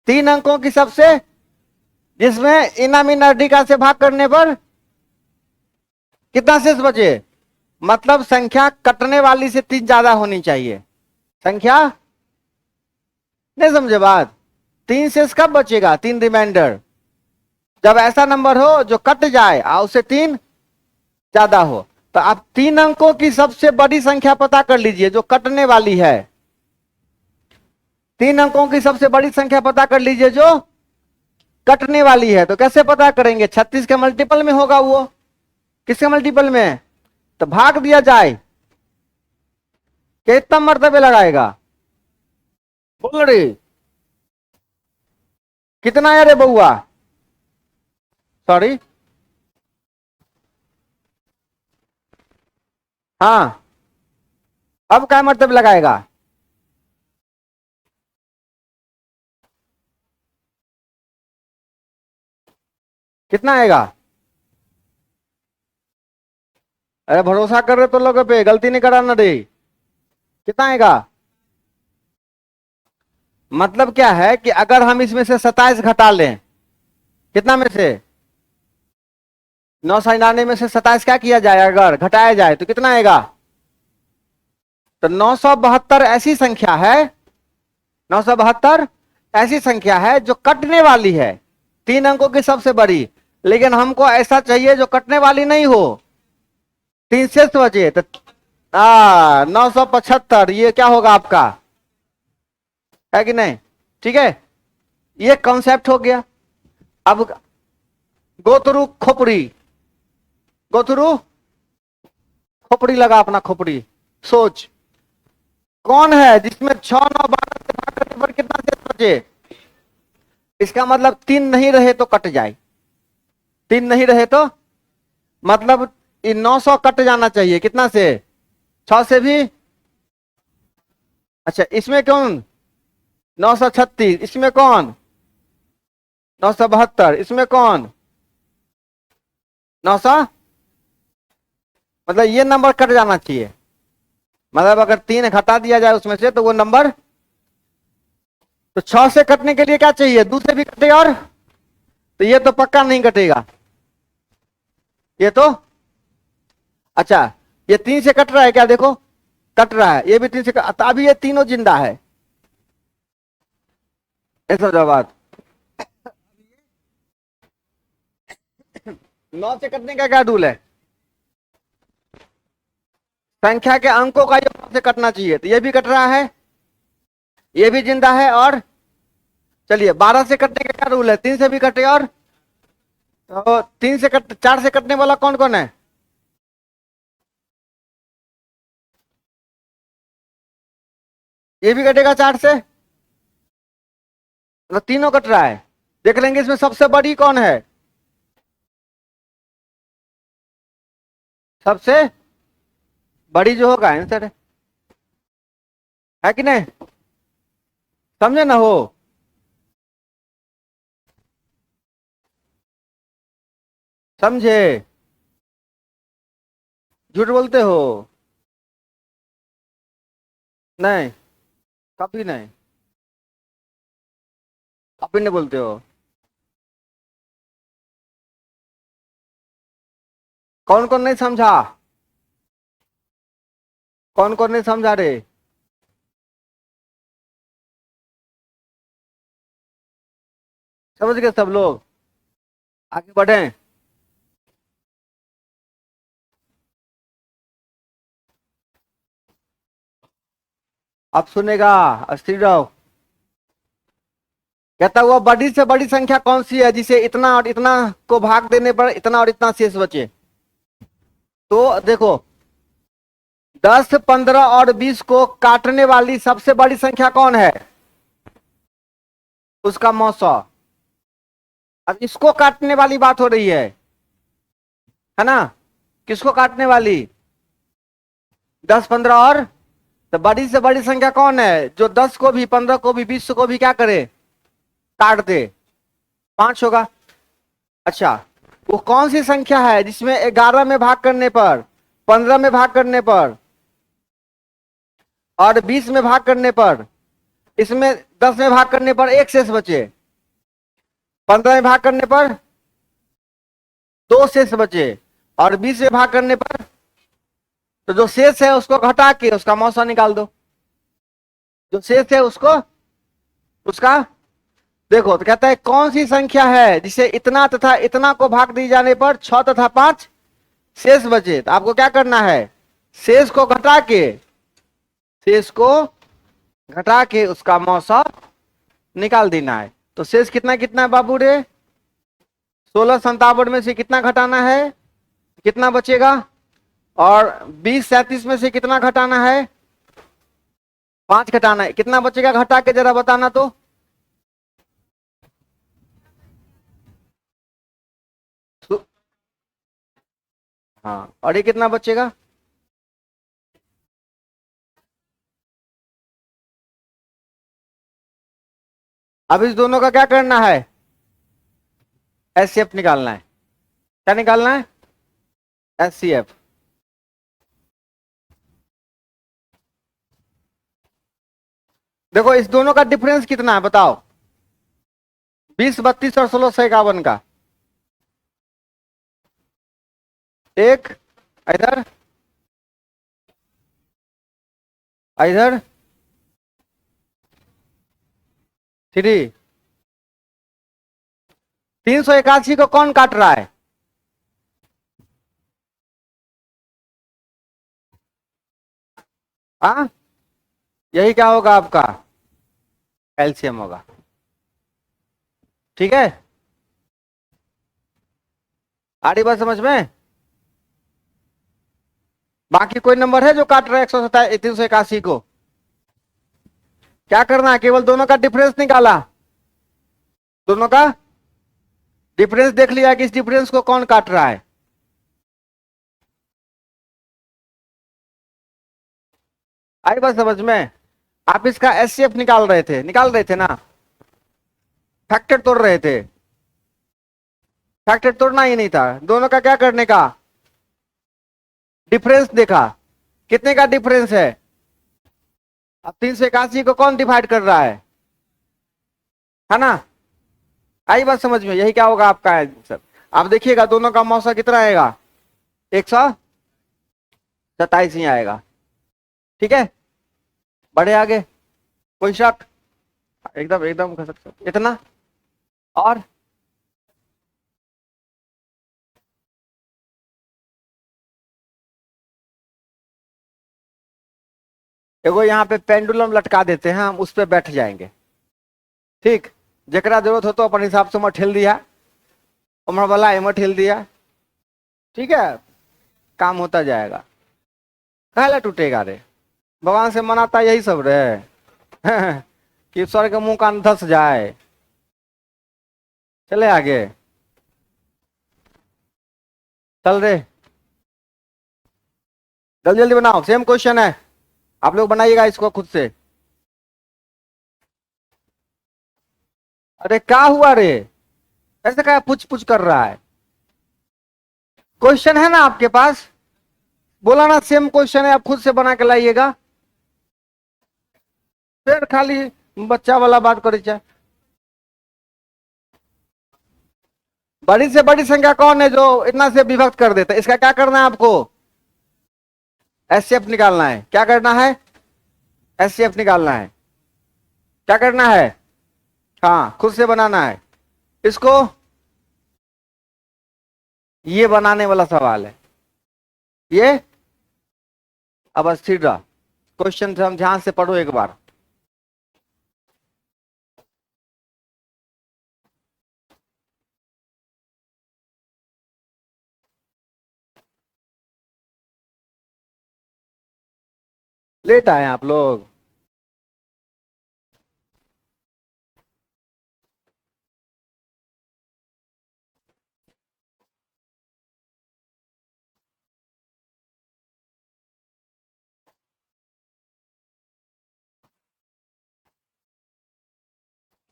A: 3 अंकों की सबसे, जिसमें इनामिनाटी का से भाग करने पर कितना शेष बचे? मतलब संख्या कटने वाली से 3 ज्यादा होनी चाहिए। संख्या नहीं समझे बात? 3 शेष कब बचेगा? 3 रिमाइंडर। जब ऐसा नंबर हो जो कट जाए और उससे 3 ज्यादा हो। तो आप 3 अंकों की सबसे बड़ी संख्या पता कर लीजिए जो कटने वाली है। 3 अंकों की सबसे बड़ी संख्या पता कर लीजिए जो कटने वाली है। तो कैसे पता करेंगे? 36 के मल्टीपल में होगा वो। किसके मल्टीपल में? तो भाग दिया जाए, कितना मर्तबे लगाएगा? बोल रही कितना है रे बउआ? सॉरी, हाँ। अब क्या मर्तबे लगाएगा? कितना आएगा? अरे भरोसा कर रहे तो लोगों पे, गलती नहीं कराना दे। कितना आएगा? मतलब क्या है कि अगर हम इसमें से 27 घटा लें, कितना में से? 999 में से 27 क्या किया जाए? अगर घटाया जाए तो कितना आएगा? तो 972 ऐसी संख्या है, 972 ऐसी संख्या है जो कटने वाली है। 3 अंकों की सबसे बड़ी। लेकिन हमको ऐसा चाहिए जो कटने वाली नहीं हो। 3 शेष बचे तो 975, ये क्या होगा आपका? है कि नहीं? ठीक है, ये कॉन्सेप्ट हो गया। अब गो थ्रू खोपड़ी, गो थ्रू खोपड़ी लगा अपना खोपड़ी। सोच कौन है जिसमें 6 9 12 से भाग करने पर कितना शेष बचे? इसका मतलब 3 नहीं रहे तो कट जाए। 3 नहीं रहे तो मतलब 900 कट जाना चाहिए कितना से? 6 से भी। अच्छा, इसमें कौन? 936। इसमें कौन? 972। इसमें कौन? 900। मतलब ये नंबर कट जाना चाहिए। मतलब अगर 3 घटा दिया जाए उसमें से तो वो नंबर। तो 6 से कटने के लिए क्या चाहिए? 2 से भी कटे और, तो ये तो पक्का नहीं कटेगा ये तो। अच्छा, ये 3 से कट रहा है क्या? देखो कट रहा है, ये भी 3 से तो अभी ये तीनों जिंदा है। ऐसा जवाब। 9 से कटने का क्या रूल है? संख्या के अंकों का योग 9 से कटना चाहिए, तो ये भी कट रहा है, ये भी जिंदा है। और चलिए 12 से कटने का क्या रूल है? 3 से भी कटे और, तो 3 से कट 4 से कटने वाला कौन कौन है? ये भी कटेगा 4 से, तो तीनों कट रहा है। देख लेंगे इसमें सबसे बड़ी कौन है? सबसे बड़ी जो होगा आंसर है कि नहीं? समझे ना हो? समझे? झूठ बोलते हो? नहीं, कभी नहीं, कभी नहीं बोलते हो। कौन कौन नहीं समझा? कौन कौन नहीं समझा रे? समझ गए सब लोग? आगे बढ़े। अब सुनेगा, अस्थिर रहो। कहता हुआ बड़ी से बड़ी संख्या कौन सी है जिसे इतना और इतना को भाग देने पर इतना और इतना शेष बचे। तो देखो 10, 15 और 20 को काटने वाली सबसे बड़ी संख्या कौन है, उसका मौसा। अब इसको काटने वाली बात हो रही है ना, किसको काटने वाली, 10, 15 और, तो बड़ी से बड़ी संख्या कौन है जो 10 को भी, 15 को भी, 20 को भी क्या करे, काट दे, 5 होगा। अच्छा, वो कौन सी संख्या है जिसमें 11 में भाग करने पर, 15 में भाग करने पर और 20 में भाग करने पर, इसमें 10 में भाग करने पर एक शेष बचे, 15 में भाग करने पर 2 शेष बचे और 20 में भाग करने पर, तो जो शेष है उसको घटा के उसका मौसा निकाल दो। जो शेष है उसको, उसका देखो, तो कहता है कौन सी संख्या है जिसे इतना तथा इतना को भाग दिए जाने पर 6 तथा 5 शेष बचे। तो आपको क्या करना है, शेष को घटा के, शेष को घटा के उसका मौसा निकाल देना है। तो शेष कितना कितना है बाबू रे, 1657 में से कितना घटाना है, कितना बचेगा, और 2037 में से कितना घटाना है, 5 घटाना है, कितना बचेगा घटा के जरा बताना तो। हाँ, और ये कितना बचेगा, अब इस दोनों का क्या करना है, एचसीएफ निकालना है। क्या निकालना है, एचसीएफ। देखो इस दोनों का डिफरेंस कितना है बताओ, 20, 32 और 1651 का। एक इधर, इधर 3, 381 को कौन काट रहा है, हाँ, यही क्या होगा आपका एलसीएम होगा। ठीक है, आ रही बात समझ में। बाकी कोई नंबर है जो काट रहा है 381 को, क्या करना है, केवल दोनों का डिफरेंस निकाला, दोनों का डिफरेंस देख लिया कि इस डिफरेंस को कौन काट रहा है। आई बात समझ में। आप इसका एचसीएफ निकाल रहे थे ना, फैक्टर तोड़ रहे थे, फैक्टर तोड़ना ही नहीं था, दोनों का क्या करने का, डिफरेंस देखा, कितने का डिफरेंस है। अब 381 को कौन डिवाइड कर रहा है ना। आई बात समझ में, यही क्या होगा आपका आंसर। आप देखिएगा दोनों का मौसा कितना आएगा, 127 ही आएगा। ठीक है, बढ़े आगे, कोई शक, एकदम एकदम इतना। और एगो यहाँ पे पेंडुलम लटका देते हैं, हम उस पे बैठ जाएंगे। ठीक, जरा जरूरत हो तो अपन हिसाब से ठेल दिया, उम्र वाला एम ठेल दिया, ठीक है, काम होता जाएगा। कहला टूटेगा रे, भगवान से मनाता यही सब रे कि ईश्वर के मुंह कान धस जाए। चले आगे, चल रे, जल्दी जल्दी बनाओ, सेम क्वेश्चन है, आप लोग बनाइएगा इसको खुद से। अरे क्या हुआ रे, ऐसे क्या पूछ पूछ कर रहा है, क्वेश्चन है ना आपके पास, बोला ना सेम क्वेश्चन है, आप खुद से बना के लाइएगा, फिर खाली बच्चा वाला बात करे चाहे। बड़ी से बड़ी संख्या कौन है जो इतना से विभक्त कर देता है, इसका क्या करना है आपको, एचसीएफ निकालना है। क्या करना है, एचसीएफ निकालना है। क्या करना है, हाँ खुद से बनाना है इसको, ये बनाने वाला सवाल है ये। अब स्थिर रहा, क्वेश्चन हम ध्यान से पढ़ो एक बार। लेट आए आप लोग।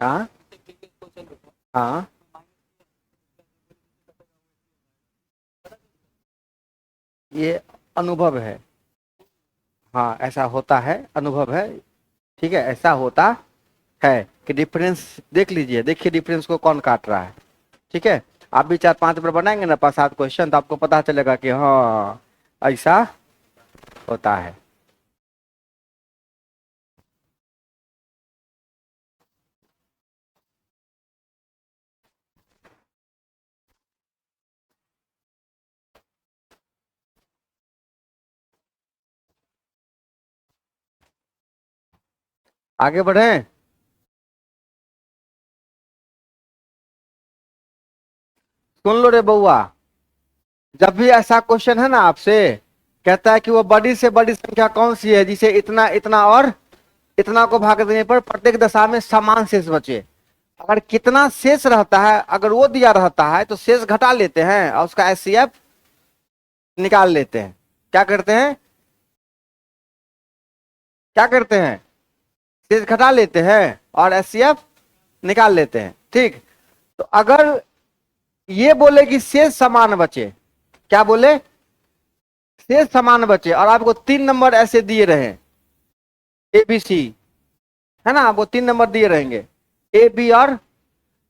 A: हाँ हाँ, ये अनुभव है। हाँ ऐसा होता है, अनुभव है। ठीक है, ऐसा होता है कि डिफरेंस देख लीजिए, देखिए डिफरेंस को कौन काट रहा है। ठीक है, आप भी 4-5 बार बनाएंगे ना 5-7 क्वेश्चन, तो आपको पता चलेगा कि हाँ ऐसा होता है। आगे बढ़े। सुन लो रे बउआ, जब भी ऐसा क्वेश्चन है ना आपसे, कहता है कि वो बड़ी से बड़ी संख्या कौन सी है जिसे इतना इतना और इतना को भाग देने पर प्रत्येक दशा में समान शेष बचे। अगर कितना शेष रहता है, अगर वो दिया रहता है तो शेष घटा लेते हैं और उसका एचसीएफ निकाल लेते हैं। क्या करते हैं, क्या करते हैं, शेष घटा लेते हैं और एचसीएफ निकाल लेते हैं। ठीक, तो अगर ये बोले कि शेष समान बचे, क्या बोले, शेष समान बचे, और आपको 3 नंबर ऐसे दिए रहे, ए बी सी, है ना, आपको 3 नंबर दिए रहेंगे ए बी, और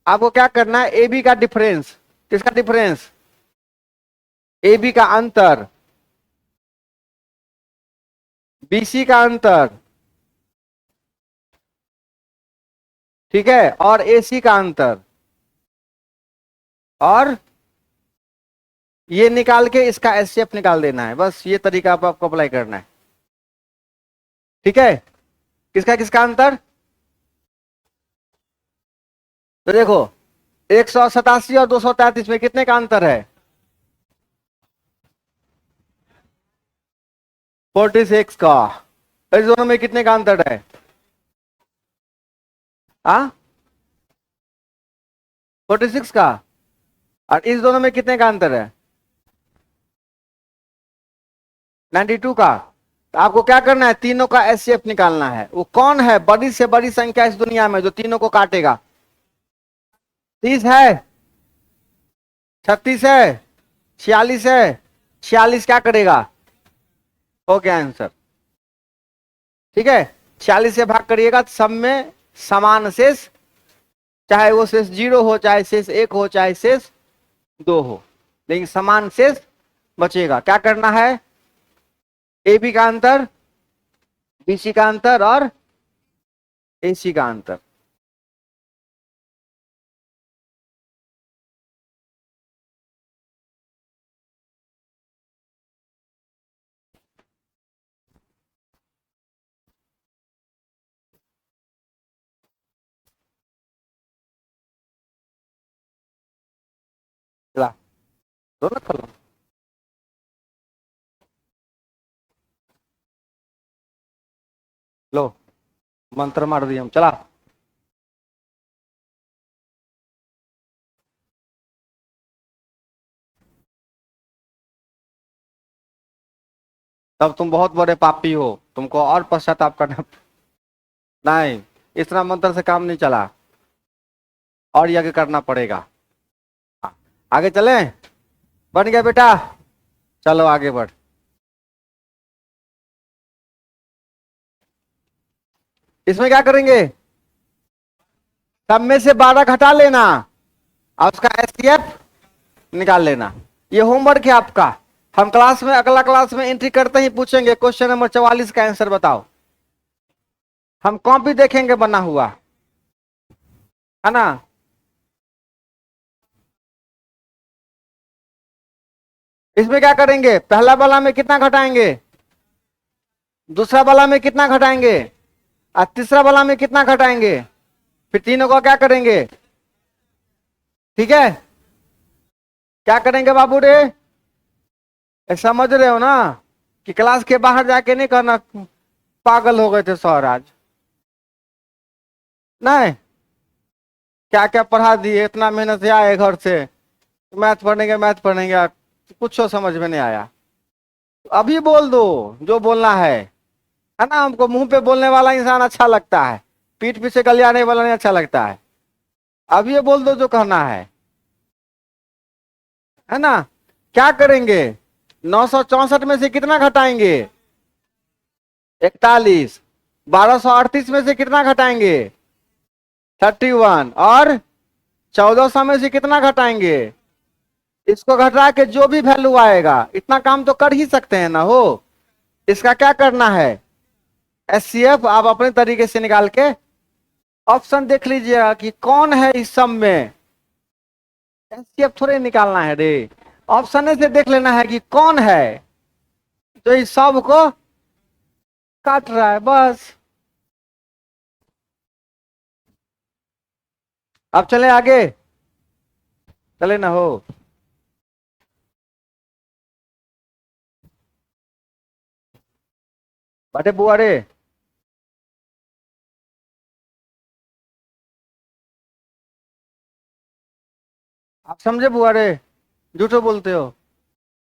A: आपको क्या करना है, ए बी का डिफरेंस, किसका डिफरेंस, ए बी का अंतर, बी सी का अंतर, ठीक है, और ए सी का अंतर, और ये निकाल के इसका एचसीएफ निकाल देना है। बस ये तरीका आपको अप्लाई करना है। ठीक है, किसका किसका अंतर, तो देखो 187 और 233 में कितने का अंतर है, 46 का। इस दोनों में कितने का अंतर है, आ 46 का, और इस दोनों में कितने का अंतर है, 92 का। तो आपको क्या करना है, तीनों का एचसीएफ निकालना है। वो कौन है बड़ी से बड़ी संख्या इस दुनिया में जो तीनों को काटेगा, 30 है, 36 है, 46 है, 46 क्या करेगा, हो गया आंसर। ठीक है, 46 से भाग करिएगा तो सब में समान शेष, चाहे वो शेष 0 हो, चाहे शेष 1 हो, चाहे शेष 2 हो, लेकिन समान शेष बचेगा। क्या करना है, ए बी का अंतर, बी सी का अंतर और ए सी का अंतर। ला, दोनों खोलो। लो, मंत्र मार दिया हम, चला। तब तुम बहुत बड़े पापी हो, तुमको और पश्चाताप करना। नहीं, इतना मंत्र से काम नहीं चला, और यज्ञ करना पड़ेगा। हाँ, आगे चले, बन गया बेटा, चलो आगे बढ़। इसमें क्या करेंगे, सब में से 12 घटा लेना और उसका एचसीएफ निकाल लेना। ये होमवर्क है आपका। हम क्लास में, अगला क्लास में एंट्री करते ही पूछेंगे क्वेश्चन नंबर 44 का आंसर बताओ। हम कॉपी देखेंगे बना हुआ, है ना। इसमें क्या करेंगे, पहला वाला में कितना घटाएंगे, दूसरा वाला में कितना घटाएंगे, और तीसरा वाला में कितना घटाएंगे, फिर तीनों को क्या करेंगे। ठीक है, क्या करेंगे बाबू रे, समझ रहे हो ना, कि क्लास के बाहर जाके नहीं करना, पागल हो गए थे सर आज। नहीं, क्या क्या पढ़ा दिए, इतना मेहनत से आए घर से, मैथ पढ़ेंगे मैथ पढ़ेंगे, कुछ तो समझ में नहीं आया। अभी बोल दो जो बोलना है ना। हमको मुंह पे बोलने वाला इंसान अच्छा लगता है, पीठ पीछे गलियाने वाला नहीं अच्छा लगता है। अब ये बोल दो जो कहना है ना। क्या करेंगे, 964 में से कितना घटाएंगे, 41। 1238 में से कितना घटाएंगे, 31। और 1400 में से कितना घटाएंगे, इसको घटा के जो भी वैल्यू आएगा, इतना काम तो कर ही सकते हैं ना हो। इसका क्या करना है, एचसीएफ आप अपने तरीके से निकाल के ऑप्शन देख लीजिएगा कि कौन है इस सब में। एचसीएफ थोड़े निकालना है रे, ऑप्शन से देख लेना है कि कौन है जो इस सब को काट रहा है, बस। अब चले आगे, चले ना हो। बटे बुआ रे, आप समझे बुआ रे, झूठो बोलते हो।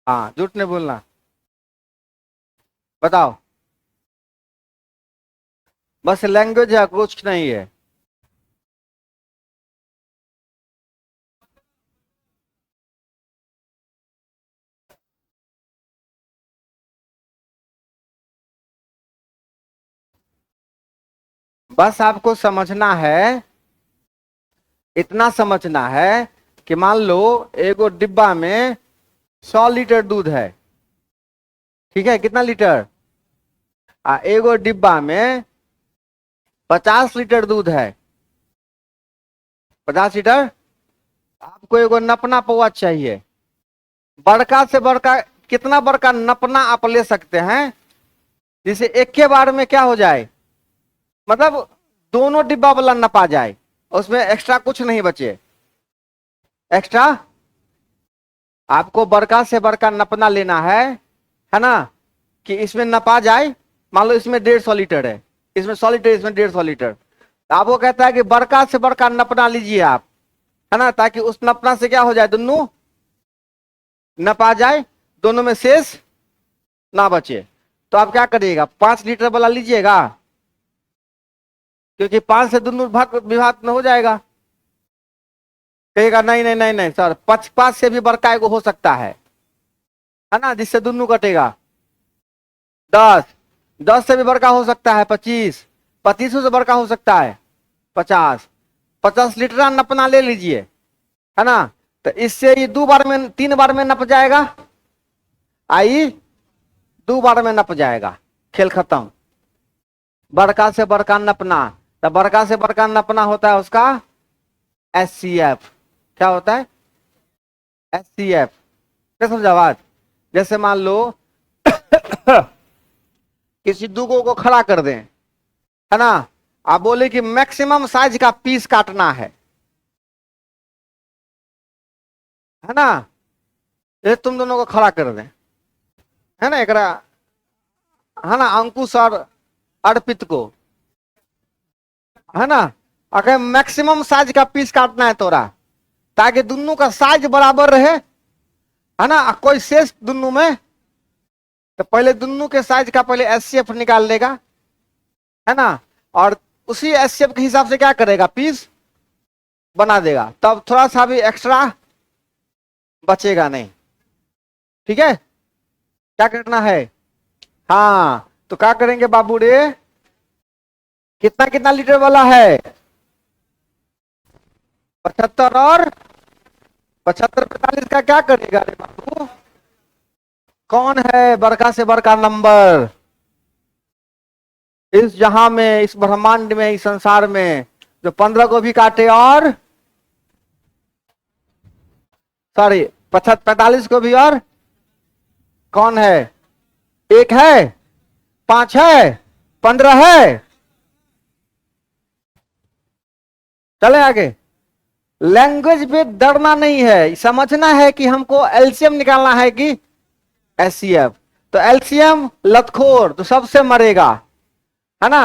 A: हाँ, झूठ नहीं बोलना। बताओ, बस लैंग्वेज है, कुछ नहीं है। बस आपको समझना है, इतना समझना है कि मान लो एगो डिब्बा में 100 लीटर दूध है, ठीक है, कितना लीटर, एगो डिब्बा में 50 लीटर दूध है, 50 लीटर। आपको एगो नपना पौआ चाहिए, बड़का से बड़का, कितना बड़का नपना आप ले सकते हैं जिसे एक के बार में क्या हो जाए, मतलब दोनों डिब्बा वाला नपा जाए, उसमें एक्स्ट्रा कुछ नहीं बचे। एक्स्ट्रा आपको बड़का से बड़का नपना लेना है ना, कि इसमें नपा जाए। मान लो इसमें 150 लीटर है, इसमें 100 लीटर, इसमें 150 लीटर। आपको कहता है कि बड़का से बड़का नपना लीजिए आप, है ना, ताकि उस नपना से क्या हो जाए, दोनों नपा जाए, दोनों में शेष ना बचे। तो आप क्या करिएगा, 5 लीटर वाला लीजिएगा, क्योंकि 5 से दोनों भाग विभाग में हो जाएगा। कहेगा नहीं नहीं नहीं नहीं सर, 5 से भी बड़का एगो हो सकता है ना, जिससे दोनों कटेगा। 10, 10 से भी बड़का हो सकता है 25, 25 से बड़का हो सकता है 50, 50 लीटर नपना ले लीजिए, है ना। तो इससे ये 2 बार में, 3 बार में नप जाएगा, आई 2 बार में नप जाएगा, खेल खत्म। बड़का से बड़का नपना, तो बड़का से बड़का नपना होता है उसका एचसीएफ। क्या होता है, एचसीएफ। क्या समझा बात, जैसे मान लो किसी दुगो को खड़ा कर दें, है ना, आप बोले कि मैक्सिमम साइज का पीस काटना है ना, ये तुम दोनों को खड़ा कर दें, है ना, एकरा, है ना, अंकुश और अर्पित को, है ना, अगर मैक्सिमम साइज का पीस काटना है तोरा, ताकि दोनों का साइज बराबर रहे, है ना, कोई शेष दोनों में, तो पहले दोनों के साइज का पहले एचसीएफ निकाल लेगा, है ना, और उसी एचसीएफ के हिसाब से क्या करेगा, पीस बना देगा, तब थोड़ा सा भी एक्स्ट्रा बचेगा नहीं। ठीक है, क्या करना है, हाँ, तो क्या करेंगे बाबू रे, कितना कितना लीटर वाला है, 75 और 75, 45 का क्या करेगा रे बाबू, कौन है बड़का से बड़का नंबर इस जहां में, इस ब्रह्मांड में, इस संसार में, जो 15 को भी काटे और सॉरी 45 को भी, और कौन है, 1 है, 5 है, 15 है। चले आगे, लैंग्वेज पे डरना नहीं है, समझना है कि हमको एलसीएम निकालना है कि एचसीएफ। तो एलसीएम लतखोर तो सबसे मरेगा, है ना।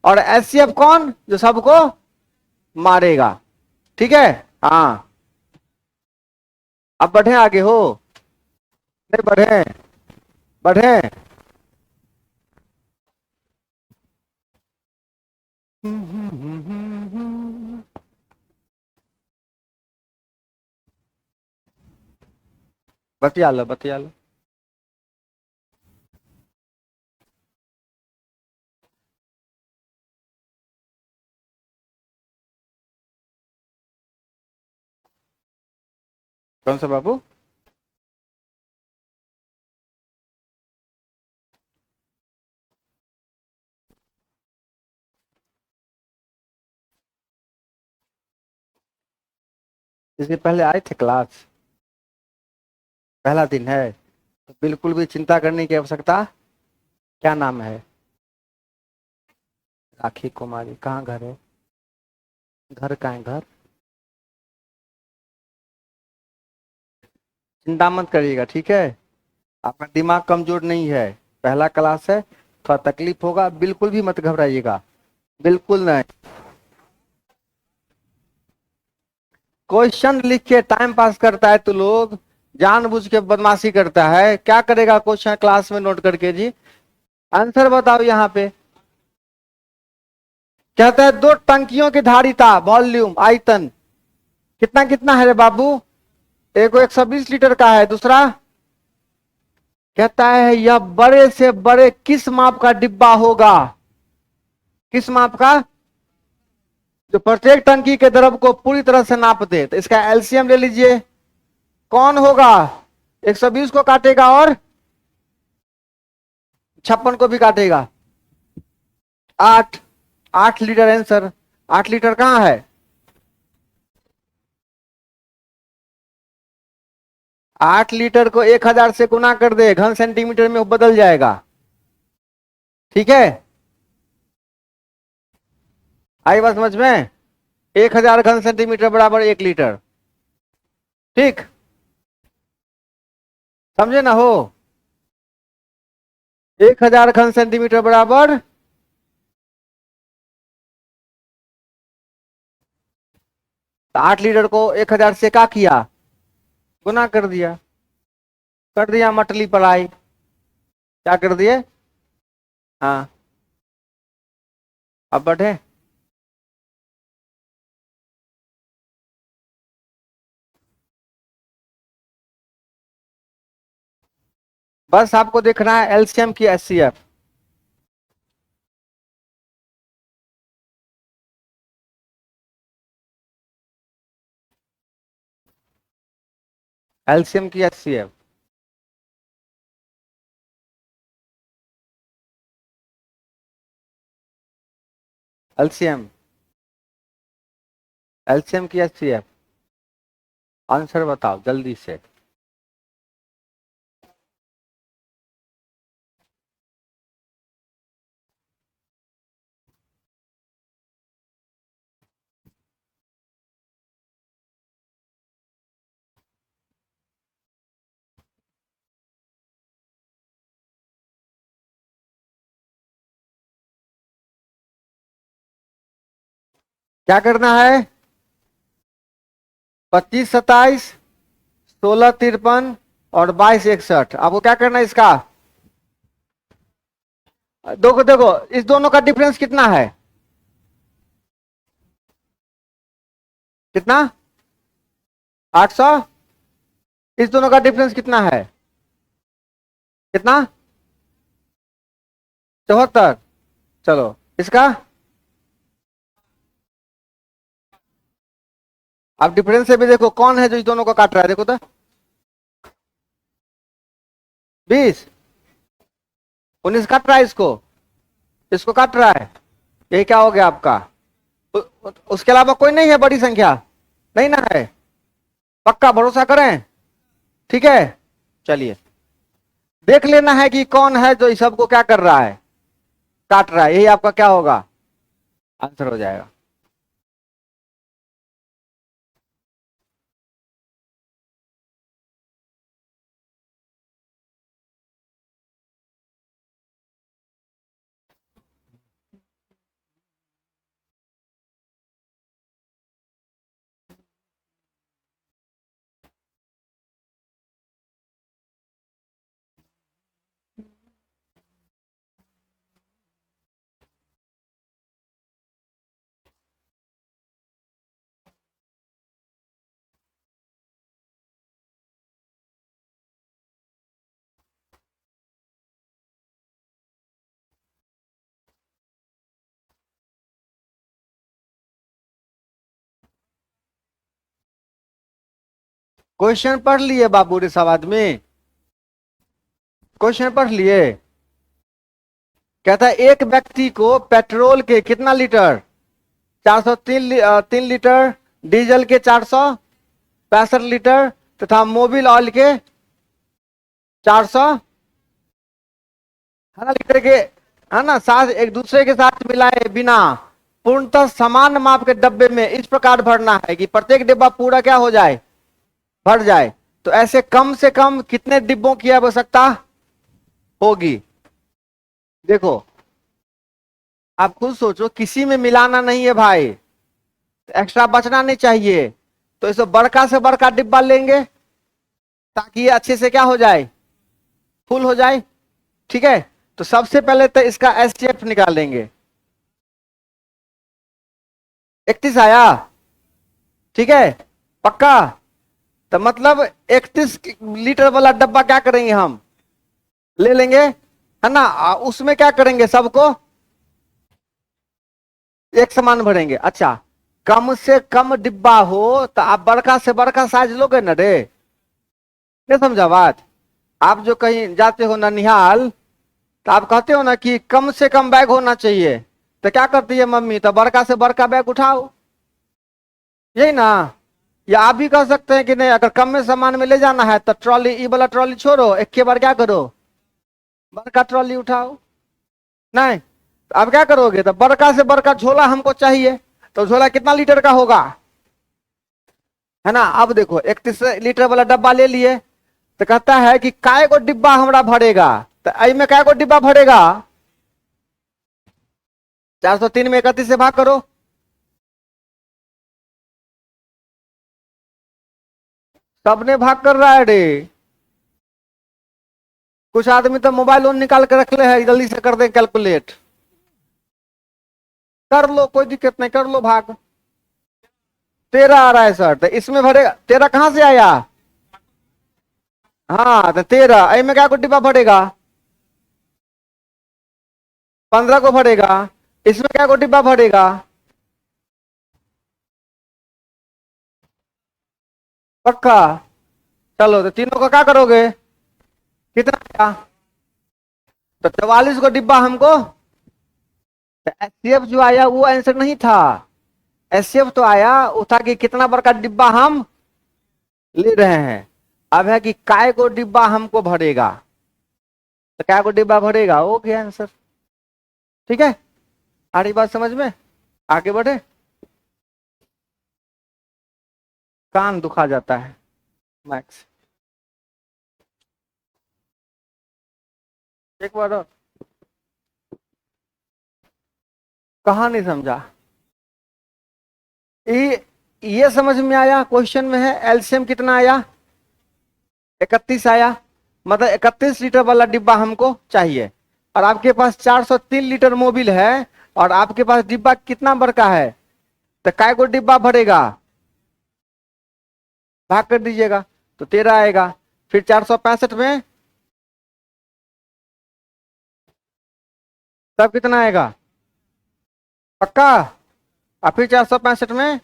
A: और एचसीएफ कौन, जो सबको मारेगा। ठीक है। हाँ, अब बढ़े आगे हो, नहीं बढ़े, बढ़े। बतिया लो, बतिया लो। कौन सा बाबू? इसके पहले आए थे क्लास? पहला दिन है, तो बिल्कुल भी चिंता करने की आवश्यकता। क्या नाम है? राखी कुमारी। कहाँ घर है? घर कहाँ है घर? चिंता मत करिएगा, ठीक है। आपका दिमाग कमजोर नहीं है, पहला क्लास है, थोड़ा तकलीफ होगा, बिल्कुल भी मत घबराइएगा। बिल्कुल नहीं। क्वेश्चन लिख के टाइम पास करता है तो लोग, जानबूझ के बदमाशी करता है। क्या करेगा क्वेश्चन क्लास में नोट करके जी? आंसर बताओ यहाँ पे। कहता है दो टंकियों की धारिता, वॉल्यूम, आयतन कितना कितना है रे बाबू? एक 120 लीटर का है, दूसरा कहता है यह बड़े से बड़े किस माप का डिब्बा होगा? किस माप का? जो प्रत्येक टंकी के द्रव को पूरी तरह से नाप दे। तो इसका एलसीएम ले लीजिए। कौन होगा? 120 को काटेगा और 56 को भी काटेगा। 8। 8 लीटर आंसर। 8 लीटर कहाँ है? 8 लीटर को 1000 से गुना कर दे, घन सेंटीमीटर में बदल जाएगा। ठीक है, आई बात समझ में? 1000 घन सेंटीमीटर बराबर 1 लीटर। ठीक, समझे ना हो? 1000 घन सेंटीमीटर बराबर, तो 8 लीटर को 1000 से क्या किया? गुना कर दिया। कर दिया मटली पलाई। क्या कर दिए? हाँ, अब बढ़े। बस आपको देखना है एलसीएम की एचसीएफ। एलसीएम की एचसीएफ। एलसीएम, एलसीएम की एचसीएफ। आंसर बताओ जल्दी से। क्या करना है? 25 27, 16 53 और 22 61। आपको क्या करना है इसका? देखो देखो, इस दोनों का डिफरेंस कितना है? कितना? 800। इस दोनों का डिफरेंस कितना है? कितना? 74। चलो, इसका? आप डिफरेंस से भी देखो कौन है जो इस दोनों को काट रहा है, देखो तो। 20। 19 काट रहा है इसको, इसको काट रहा है। ये क्या हो गया आपका? उसके अलावा कोई नहीं है बड़ी संख्या? नहीं ना है? पक्का भरोसा करें? ठीक है, चलिए देख लेना है कि कौन है जो इस सबको क्या कर रहा है, काट रहा है। यही आपका क्या होगा? आंसर हो जाएगा। क्वेश्चन पढ़ लिए बाबू रे सब आदमी? क्वेश्चन पढ़ लिए? कहता है एक व्यक्ति को पेट्रोल के कितना लीटर, 403 लीटर, डीजल के 465 लीटर तथा मोबिल ऑयल के 400 है ना लीटर के, है ना, साथ एक दूसरे के साथ मिलाए बिना पूर्णतः समान माप के डब्बे में इस प्रकार भरना है कि प्रत्येक डिब्बा पूरा क्या हो जाए, भर जाए। तो ऐसे कम से कम कितने डिब्बों की आवश्यकता होगी? देखो आप खुद सोचो, किसी में मिलाना नहीं है भाई, तो एक्स्ट्रा बचना नहीं चाहिए। तो इसे बड़का से बड़का डिब्बा लेंगे ताकि ये अच्छे से क्या हो जाए, फुल हो जाए। ठीक है, तो सबसे पहले तो इसका एसटीएफ निकालेंगे। 31 आया, ठीक है, पक्का। तो मतलब 31 लीटर वाला डब्बा क्या करेंगे, हम ले लेंगे, है ना। उसमें क्या करेंगे, सबको एक समान भरेंगे। अच्छा, कम से कम डिब्बा हो तो आप बड़का से बड़का साइज लोगे ना रे, क्या समझा बात? आप जो कहीं जाते हो ननिहाल तो आप कहते हो ना कि कम से कम बैग होना चाहिए, तो क्या करती है मम्मी, तो बड़का से बड़का बैग उठाओ, यही ना। या आप भी कह सकते हैं कि नहीं, अगर कम में सामान में ले जाना है तो ट्रॉली, ये वाला ट्रॉली छोड़ो, एक के बार क्या करो, बड़का ट्रॉली उठाओ। नहीं तो अब क्या करोगे, तो बड़का से बड़का झोला हमको चाहिए, तो झोला कितना लीटर का होगा, है ना। अब देखो 31 लीटर वाला डब्बा ले लिए, तो कहता है कि काय को डिब्बा हमरा भरेगा, तो आई में काय को डिब्बा भरेगा, 403 में 31 से भाग करो, सबने भाग कर रहा है रे। कुछ आदमी तो मोबाइल लोन निकाल के रख ले है, जल्दी से कर दे कैलकुलेट, कर लो कोई दिक्कत नहीं, कर लो भाग। 13 आ रहा है सर, तो इसमें भरेगा, 13 कहां से आया, हाँ तो 13, आई में क्या को डिब्बा भरेगा, 15 को भरेगा, इसमें क्या को डिब्बा भरेगा, पक्का। चलो तो तीनों का क्या करोगे, कितना आया, तो 44 को डिब्बा हमको। तो एससीएफ जो आया वो आंसर नहीं था, एससीएफ तो आया वो था कि कितना बड़का डिब्बा हम ले रहे हैं। अब है कि काय को डिब्बा हमको भरेगा, तो काय को डिब्बा भरेगा, हो गया आंसर। ठीक है, आ रही बात समझ में, आगे बढ़े। कान दुखा जाता है मैक्स, एक बार और। कहा नहीं समझा, ये समझ में आया, क्वेश्चन में है एलसीएम कितना आया, 31 आया, मतलब 31 लीटर वाला डिब्बा हमको चाहिए। और आपके पास 403 लीटर मोबिल है, और आपके पास डिब्बा कितना बड़का है, तो काय को डिब्बा भरेगा, भाग कर दीजिएगा, तो 13 आएगा। फिर 465 में तब कितना आएगा, पक्का। और फिर 465 में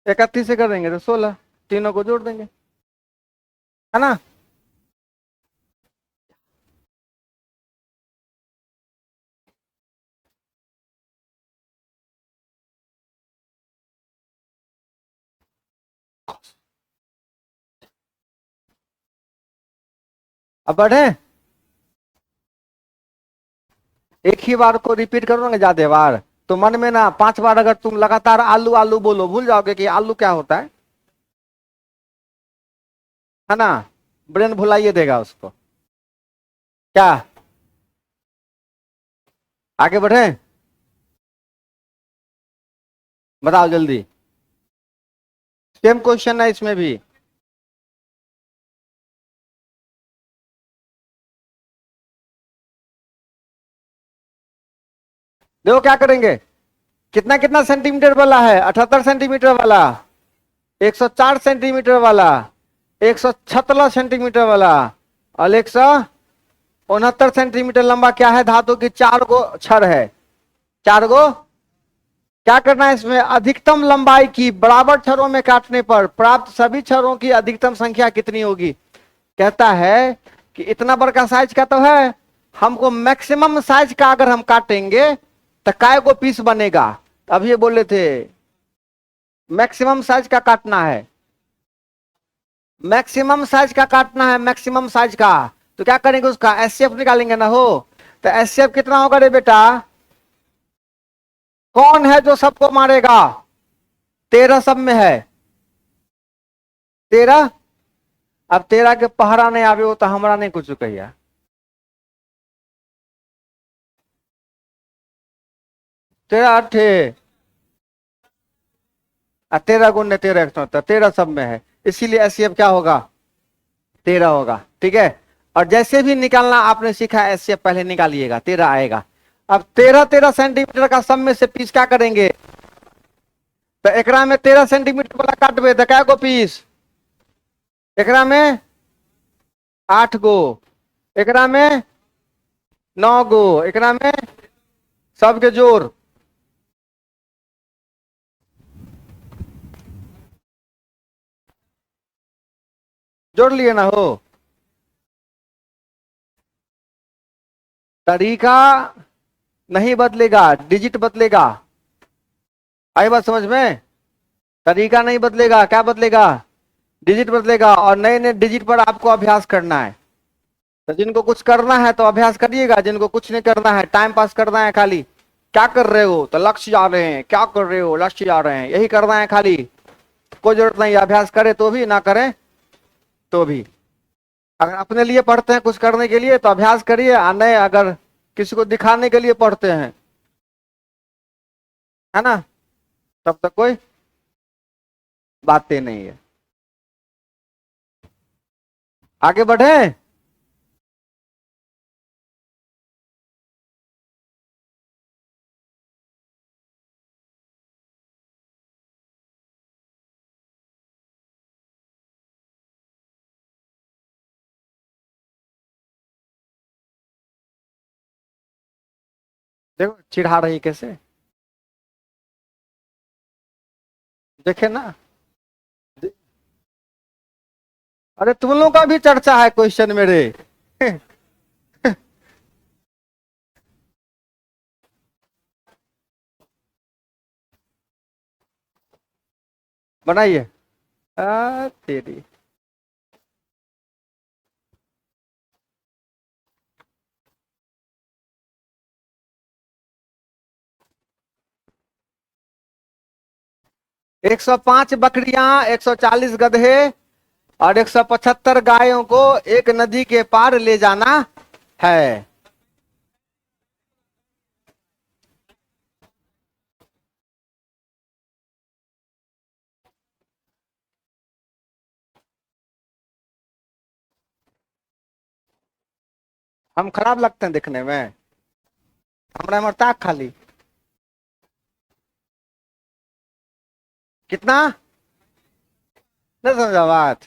A: 31 से कर देंगे तो 16, तीनों को जोड़ देंगे, है ना। अब बढ़े, एक ही बार को रिपीट करोगे ज्यादा बार तो मन में ना 5 बार अगर तुम लगातार आलू आलू बोलो, भूल जाओगे कि आलू क्या होता है ना। ब्रेन भुलाइए देगा उसको। क्या, आगे बढ़े, बताओ जल्दी। सेम क्वेश्चन है इसमें भी। देखो क्या करेंगे, कितना कितना सेंटीमीटर वाला है, 78 सेंटीमीटर वाला, 104 सेंटीमीटर वाला, 166 सेंटीमीटर वाला, और 169 सेंटीमीटर लंबा क्या है, धातु की 4 गो छड़ है, 4 गो क्या करना है इसमें, अधिकतम लंबाई की बराबर छरों में काटने पर प्राप्त सभी छरों की अधिकतम संख्या कितनी होगी। कहता है कि इतना बड़ा साइज का तो है, हमको मैक्सिमम साइज का अगर हम काटेंगे तो काय को पीस बनेगा। अब ये बोले थे मैक्सिमम साइज का काटना है, मैक्सिमम साइज का काटना है, मैक्सिमम साइज का। तो क्या करेंगे, उसका एचसीएफ निकालेंगे ना हो। तो एचसीएफ कितना होगा रे बेटा, कौन है जो सबको मारेगा, 13 सब में है 13। अब 13 के पहरा नहीं आवे हो तो हमारा नहीं कुछ कहिया। 13 अठे 13 गुने 13 170, 13 सब में है, इसीलिए एचसीएफ क्या होगा 13 होगा। ठीक है, और जैसे भी निकालना आपने सीखा एचसीएफ पहले निकालिएगा 13 आएगा। अब 13 सेंटीमीटर का सब में से पीस क्या करेंगे, तो एकरा में 13 सेंटीमीटर वाला काटबे तो क्या गो पीस, एकरा में 8 गो, एकरा में 9 गो, एकरा में सबके जोड़। जोड़ लिए ना हो, तरीका नहीं बदलेगा, डिजिट बदलेगा। आई बात समझ में, तरीका नहीं बदलेगा, क्या बदलेगा, डिजिट बदलेगा। और नए नए डिजिट पर आपको अभ्यास करना है। तो जिनको कुछ करना है तो अभ्यास करिएगा, जिनको कुछ नहीं करना है, टाइम पास करना है खाली, क्या कर रहे हो तो लक्ष्य जा रहे हैं, क्या कर रहे हो लक्ष्य जा रहे हैं, यही करना है खाली। कोई जरूरत नहीं अभ्यास करे तो भी, ना करें तो भी। अगर अपने लिए पढ़ते हैं कुछ करने के लिए तो अभ्यास करिए, और नहीं अगर किसी को दिखाने के लिए पढ़ते हैं, है ना, तब तक कोई बातें नहीं है। आगे बढ़े। देखो चिढ़ा रही कैसे, देखे ना। अरे तुम लोगों का भी चर्चा है क्वेश्चन मेरे। बनाइए। तेरी 105 बकरियां, 140 गधे और 175 गायों को एक नदी के पार ले जाना है। हम खराब लगते हैं दिखने में, हमारा मरता खाली कितना, नहीं समझा बात।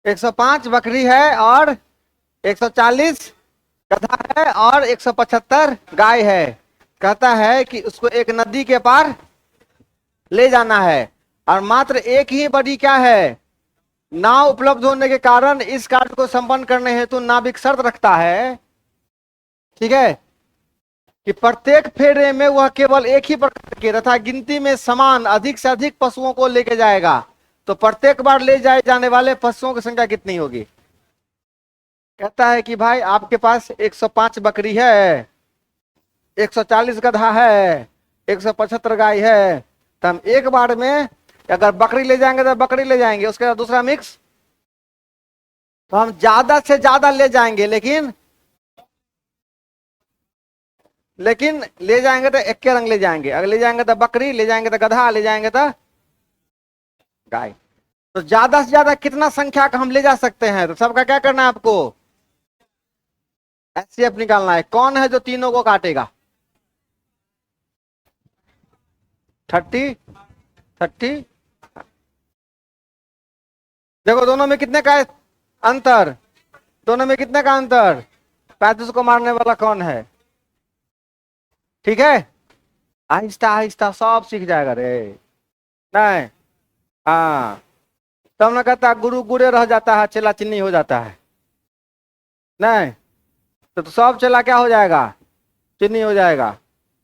A: 105 बकरी है और 140 गधा है और 175 गाय है। कहता है कि उसको एक नदी के पार ले जाना है, और मात्र एक ही बड़ी क्या है, नाव उपलब्ध होने के कारण इस कार्य को संपन्न करने हेतु नाविक शर्त रखता है, ठीक है, कि प्रत्येक फेरे में वह केवल एक ही प्रकार के तथा गिनती में समान अधिक से अधिक पशुओं को लेके जाएगा। तो प्रत्येक बार ले जाए जाने वाले पशुओं की संख्या कितनी होगी। कहता है कि भाई आपके पास 105 बकरी है, 140 गधा है, 175 गाय है, तो हम एक बार में अगर बकरी ले जाएंगे तो बकरी ले जाएंगे, उसके बाद दूसरा मिक्स, तो हम ज्यादा से ज्यादा ले जाएंगे, लेकिन ले जाएंगे तो एक के रंग ले जाएंगे। अगर ले जाएंगे तो बकरी, ले जाएंगे तो गधा, ले जाएंगे तो गाय। तो ज्यादा से ज्यादा कितना संख्या का हम ले जा सकते हैं, तो सबका क्या करना है आपको, एचसीएफ निकालना है। कौन है जो तीनों को काटेगा, 30 30। देखो दोनों में कितने का अंतर, दोनों में कितने का अंतर, 35 को मारने वाला कौन है, ठीक है। आहिस्ता आहिस्ता सब सीख जाएगा रे। नहीं। हाँ। तब ना कहता गुरु गुरे रह जाता है, चेला चिन्नी हो जाता है। नहीं। तो सब चेला क्या हो जाएगा? चिन्नी हो जाएगा।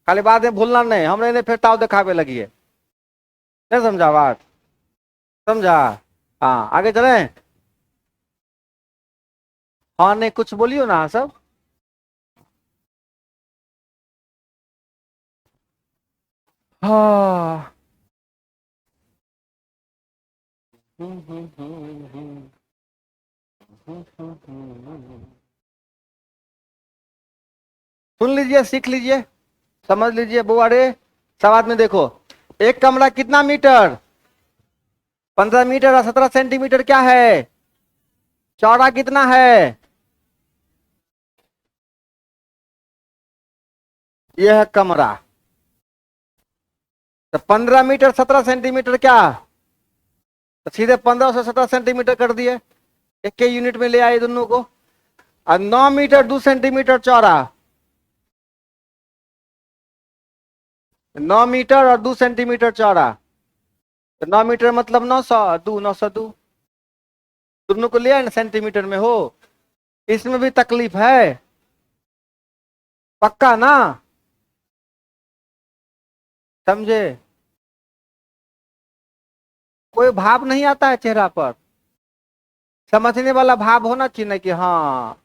A: खाली बाद में भूलना नहीं, हमने ने फिर ताव दिखावे लगी है। नहीं समझा बात? समझा? हाँ आगे चले। हाँ नहीं कुछ बोलियो ना सब। हाँ। सुन लीजिए, सीख लीजिए, समझ लीजिए बुआ रे। सब आदमी देखो, एक कमरा कितना मीटर? 15 मीटर और 17 सेंटीमीटर क्या है? चौड़ा कितना है? यह है कमरा। तो 15 मीटर 17 सेंटीमीटर क्या? तो सीधे 15 से 17 सेंटीमीटर कर दिए, एक के यूनिट में ले आए दोनों को। और 9 मीटर 2 सेंटीमीटर चौड़ा। 9 मीटर और 2 सेंटीमीटर चौड़ा। तो 9 मीटर मतलब 900, 902। दोनों को ले आए ना सेंटीमीटर में हो। इसमें भी तकलीफ है? पक्का ना? समझे? कोई भाव नहीं आता है चेहरा पर? समझने वाला भाव होना चाहिए कि हाँ।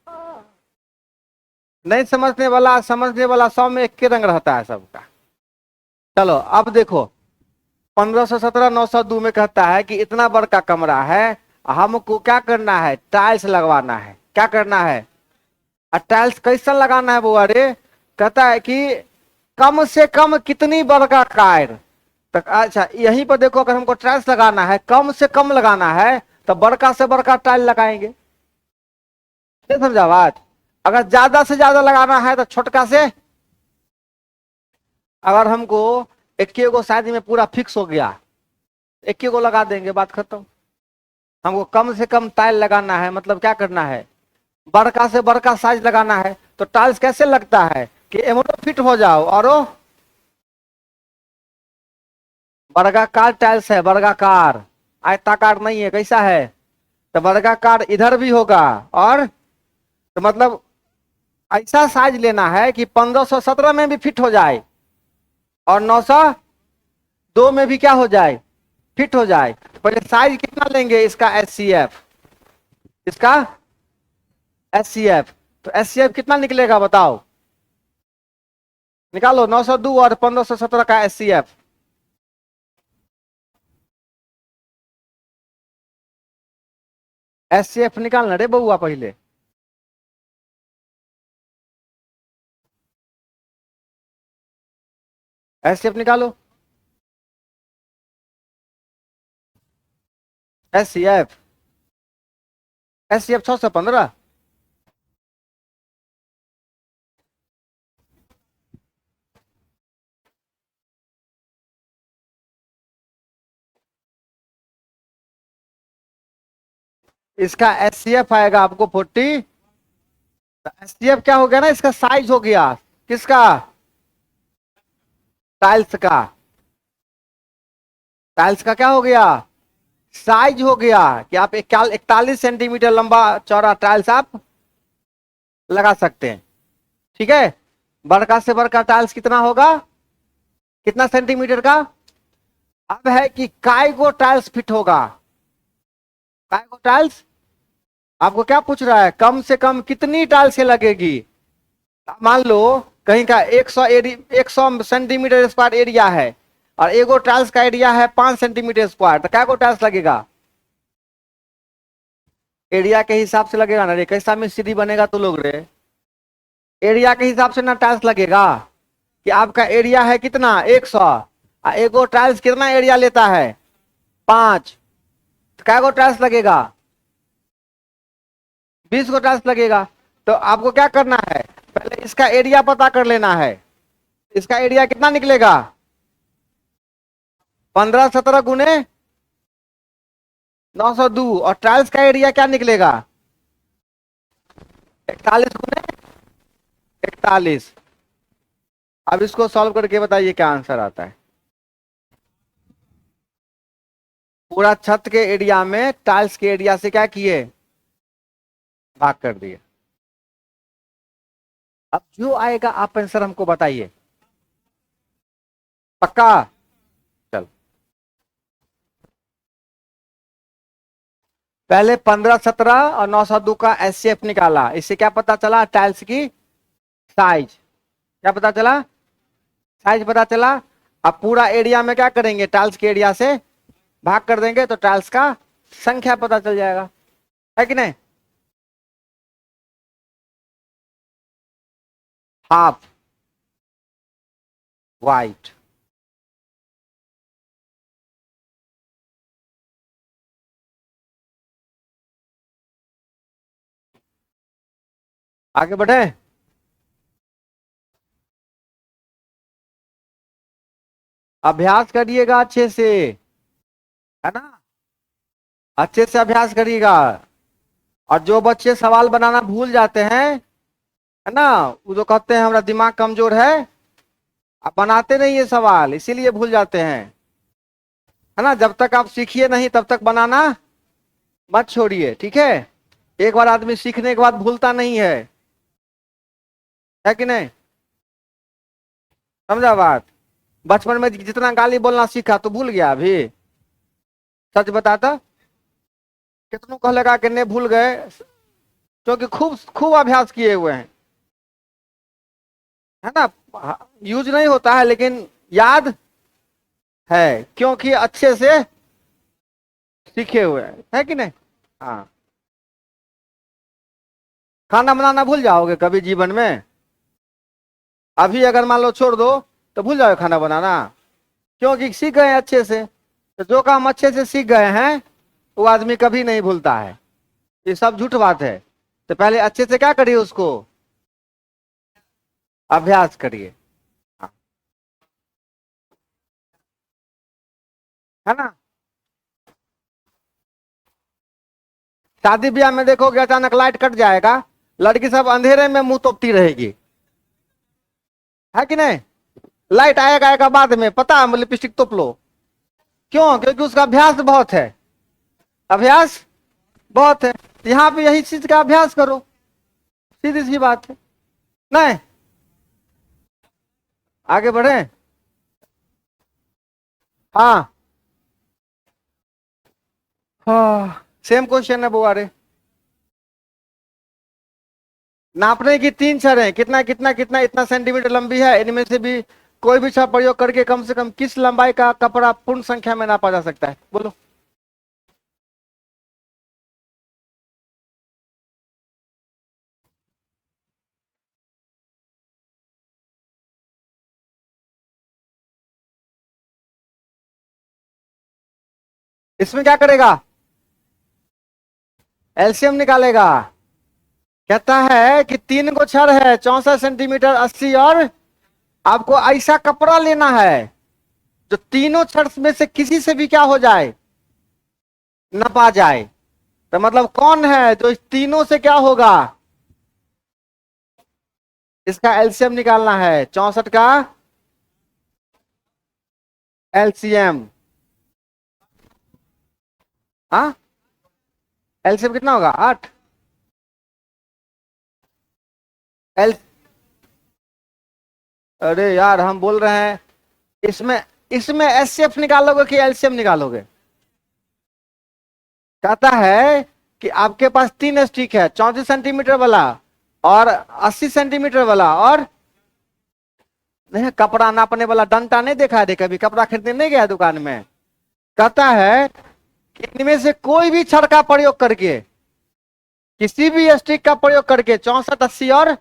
A: नहीं समझने वाला 100 में 1 रंग रहता है सबका। चलो अब देखो, 1517 902 में कहता है कि इतना बड़ा कमरा है, हमको क्या करना है? टाइल्स लगवाना है। क्या करना है? और टाइल्स कैसा लगाना है बुआ रे? कहता है कि कम से कम कितनी बड़का कार तक। अच्छा यहीं पर देखो, अगर हमको टाइल्स लगाना है, कम से कम लगाना है, तो बड़का से बड़का टाइल लगाएंगे। नहीं समझा बात? अगर ज्यादा से ज्यादा लगाना है तो छोटका से। अगर हमको इक्के को शादी में पूरा फिक्स हो गया, इक्के को लगा देंगे, बात खत्म। हमको कम से कम टाइल लगाना है, मतलब क्या करना है? बड़का से बड़का साइज लगाना है। तो टाइल्स कैसे लगता है कि एमोनो फिट हो जाओ, और वर्गाकार टाइल्स है, वर्गाकार, आयताकार नहीं है। कैसा है? तो वर्गाकार इधर भी होगा, और तो मतलब ऐसा साइज लेना है कि 1517 में भी फिट हो जाए, और 902 में भी क्या हो जाए? फिट हो जाए। तो पहले साइज कितना लेंगे इसका? SCF। इसका SCF। तो SCF कितना निकलेगा बताओ? निकालो, 902 और 1517 का SCF। SCF निकालना रे बउआ पहले। SCF निकालो। SCF, SCF 615। इसका SCF आएगा आपको 40। SCF क्या हो गया ना, इसका साइज हो गया। किसका? टाइल्स का। टाइल्स का क्या हो गया? साइज हो गया कि आप 41 सेंटीमीटर लंबा चौड़ा टाइल्स आप लगा सकते हैं। ठीक है। बड़का से बड़का टाइल्स कितना होगा? कितना सेंटीमीटर का? अब है कि काय गो टाइल्स फिट होगा? काय गो टाइल्स? आपको क्या पूछ रहा है? कम से कम कितनी टाइल्स लगेगी? मान लो कहीं का 100 सेंटीमीटर स्क्वायर एरिया है, और एगो टाइल्स का एरिया है 5 सेंटीमीटर स्क्वायर, तो क्या को टाइल्स लगेगा? एरिया के हिसाब से लगेगा ना रे, कैसा में सीढ़ी बनेगा तो लोग रे। एरिया के हिसाब से ना टाइल्स लगेगा, कि आपका एरिया है कितना? 100, और एगो टाइल्स कितना एरिया लेता है? 5। तो क्या को टाइल्स लगेगा? 20 को टाइल्स लगेगा। तो आपको क्या करना है? पहले इसका एरिया पता कर लेना है। इसका एरिया कितना निकलेगा? 1517 × 902। और टाइल्स का एरिया क्या निकलेगा? 41 × 41। अब इसको सॉल्व करके बताइए क्या आंसर आता है। पूरा छत के एरिया में टाइल्स के एरिया से क्या किए, भाग कर दिए। अब जो आएगा आप आंसर हमको बताइए, पक्का। चल, पहले 15-17 और 9-7 का एचसीएफ निकाला, इससे क्या पता चला, टाइल्स की साइज। क्या पता चला, साइज पता चला। अब पूरा एरिया में क्या करेंगे, टाइल्स के एरिया से भाग कर देंगे तो टाइल्स का संख्या पता चल जाएगा, है कि नहीं। हाफ वाइट, आगे बढ़े। अभ्यास करिएगा अच्छे से, है ना, अच्छे से अभ्यास करिएगा। और जो बच्चे सवाल बनाना भूल जाते हैं, है ना, वो जो कहते हैं हमारा दिमाग कमजोर है, आप बनाते नहीं ये सवाल, इसीलिए भूल जाते हैं, है ना। जब तक आप सीखिए नहीं तब तक बनाना मत छोड़िए, ठीक है। एक बार आदमी सीखने के बाद भूलता नहीं है कि नहीं, समझा बात। बचपन में जितना गाली बोलना सीखा तो भूल गया अभी, सच बताता। कितनों कहलेगा कि नहीं भूल गए, क्योंकि खूब खूब अभ्यास किए हुए हैं, है ना। यूज नहीं होता है लेकिन याद है, क्योंकि अच्छे से सीखे हुए हैं, है कि नहीं। हाँ, खाना बनाना भूल जाओगे कभी जीवन में, अभी अगर मान लो छोड़ दो तो भूल जाओगे खाना बनाना, क्योंकि सीख गए हैं अच्छे से। तो जो काम अच्छे से सीख गए हैं वो आदमी कभी नहीं भूलता है, ये सब झूठ बात है। तो पहले अच्छे से क्या करिए, उसको अभ्यास करिए, हाँ, है ना। शादी ब्याह में देखोगे अचानक लाइट कट जाएगा, लड़की सब अंधेरे में मुंह तोपती रहेगी, है कि नहीं। लाइट आएगा आएगा बाद में, पता है लिपस्टिक तोप लो, क्यों, क्योंकि उसका अभ्यास बहुत है, अभ्यास बहुत है। यहाँ पे यही चीज का अभ्यास करो, सीधी सी बात है, नहीं। आगे बढ़े। हाँ, हाँ, सेम क्वेश्चन है बुआरे। नापने की 3 छड़ है, कितना कितना कितना इतना सेंटीमीटर लंबी है, इनमें से भी कोई भी छड़ प्रयोग करके कम से कम किस लंबाई का कपड़ा पूर्ण संख्या में नापा जा सकता है, बोलो। इसमें क्या करेगा, एलसीएम निकालेगा। कहता है कि 3 को छड़ है, 64 सेंटीमीटर, 80, और आपको ऐसा कपड़ा लेना है जो तीनों छड़ में से किसी से भी क्या हो जाए, नपा जाए। तो मतलब कौन है जो इस तीनों से क्या होगा, इसका एलसीएम निकालना है, 64 का एलसीएम। हाँ, एलसीएम कितना होगा, 8। एल अरे यार हम बोल रहे हैं, इसमें इसमें एचसीएफ निकालोगे कि एलसीएम निकालोगे। कहता है कि आपके पास 3 स्टिक है, 34 सेंटीमीटर वाला और 80 सेंटीमीटर वाला, और नहीं, कपड़ा नापने वाला डंडा नहीं देखा है कभी, कपड़ा खरीदने नहीं गया दुकान में। कहता है कि इनमें से कोई भी छड़ का प्रयोग करके, किसी भी स्टिक का प्रयोग करके, 64, 80 और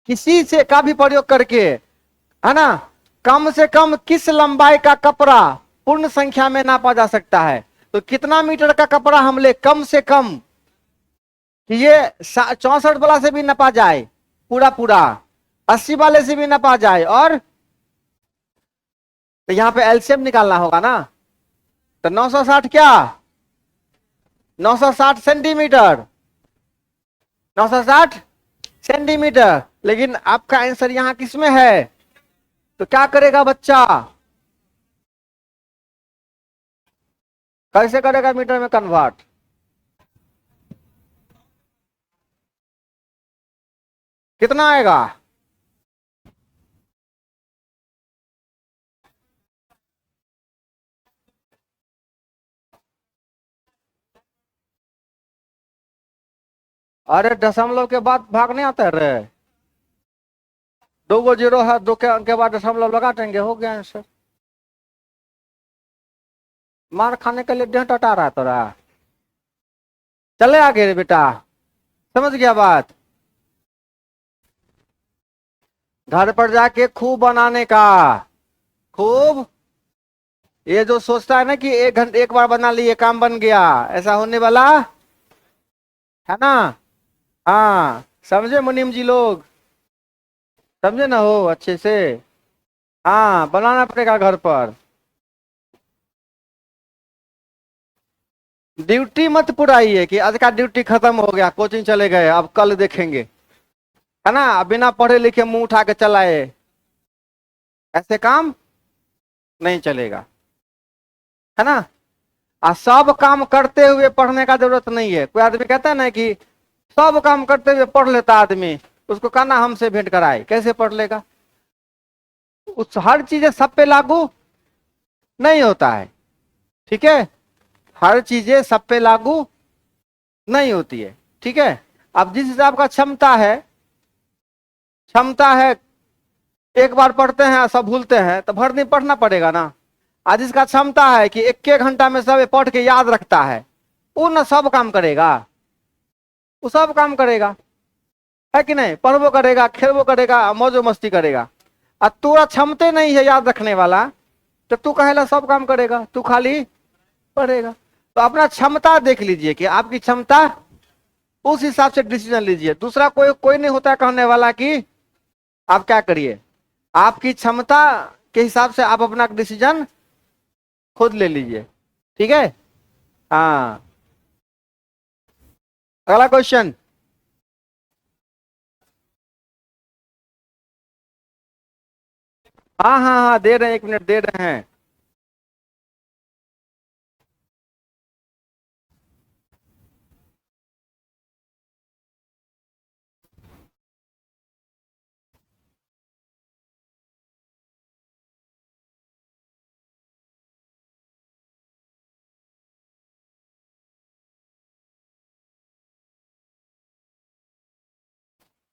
A: किसी से का भी प्रयोग करके, है ना, कम से कम किस लंबाई का कपड़ा पूर्ण संख्या में नापा जा सकता है। तो कितना मीटर का कपड़ा हम ले कम से कम कि ये 64 वाला से भी नपा जाए पूरा पूरा, 80 वाले से भी नपा जाए, और तो यहां पे एलसीएम निकालना होगा ना। तो 960 क्या, 960 सेंटीमीटर, 960 सेंटीमीटर, लेकिन आपका आंसर यहां किसमें है? तो क्या करेगा बच्चा? कैसे करेगा मीटर में कन्वर्ट? कितना आएगा? अरे दशमलव के बाद भाग नहीं आता है रे। 2 गो 0 है, 2 के अंक के बाद दशमलव लगा देंगे, हो गया आंसर। मार खाने के लिए डेढ़ टटा रहा है तोरा। चले आगे रे बेटा, समझ गया बात? घर पर जाके खूब बनाने का, खूब। ये जो सोचता है ना कि 1 घंटे एक बार बना लिए काम बन गया, ऐसा होने वाला है ना? हाँ, समझे मुनीम जी लोग? समझे ना हो अच्छे से? हाँ, बनाना पड़ेगा घर पर। ड्यूटी मत पुराइए कि आज का ड्यूटी खत्म हो गया, कोचिंग चले गए, अब कल देखेंगे, है ना? बिना पढ़े लिखे मुंह उठा के चलाए, ऐसे काम नहीं चलेगा, है ना? सब काम करते हुए पढ़ने का जरूरत नहीं है। कोई आदमी कहता है ना कि सब काम करते हुए पढ़ लेता आदमी, उसको कहना हमसे भेंट कराए, कैसे पढ़ लेगा? उस हर चीजें सब पे लागू नहीं होता है, ठीक है? हर चीजें सब पे लागू नहीं होती है, ठीक है? अब जिस हिसाब का क्षमता है, एक बार पढ़ते हैं सब भूलते हैं, तो भर दिन पढ़ना पड़ेगा ना। आज इसका क्षमता है कि 1 1 घंटा में सब पढ़ के याद रखता है, वो ना सब काम करेगा, वो सब काम करेगा, है कि नहीं? पढ़बो करेगा, खेलबो करेगा, मौजो मस्ती करेगा। और तोरा क्षमते नहीं है याद रखने वाला, तो तू कहेला सब काम करेगा, तू खाली पढ़ेगा। तो अपना क्षमता देख लीजिए कि आपकी क्षमता, उस हिसाब से डिसीजन लीजिए। दूसरा कोई कोई नहीं होता कहने वाला कि आप क्या करिए, आपकी क्षमता के हिसाब से आप अपना डिसीजन खुद ले लीजिए, ठीक है? हाँ, अगला क्वेश्चन। हाँ हाँ हाँ, दे रहे हैं, 1 मिनट दे रहे हैं।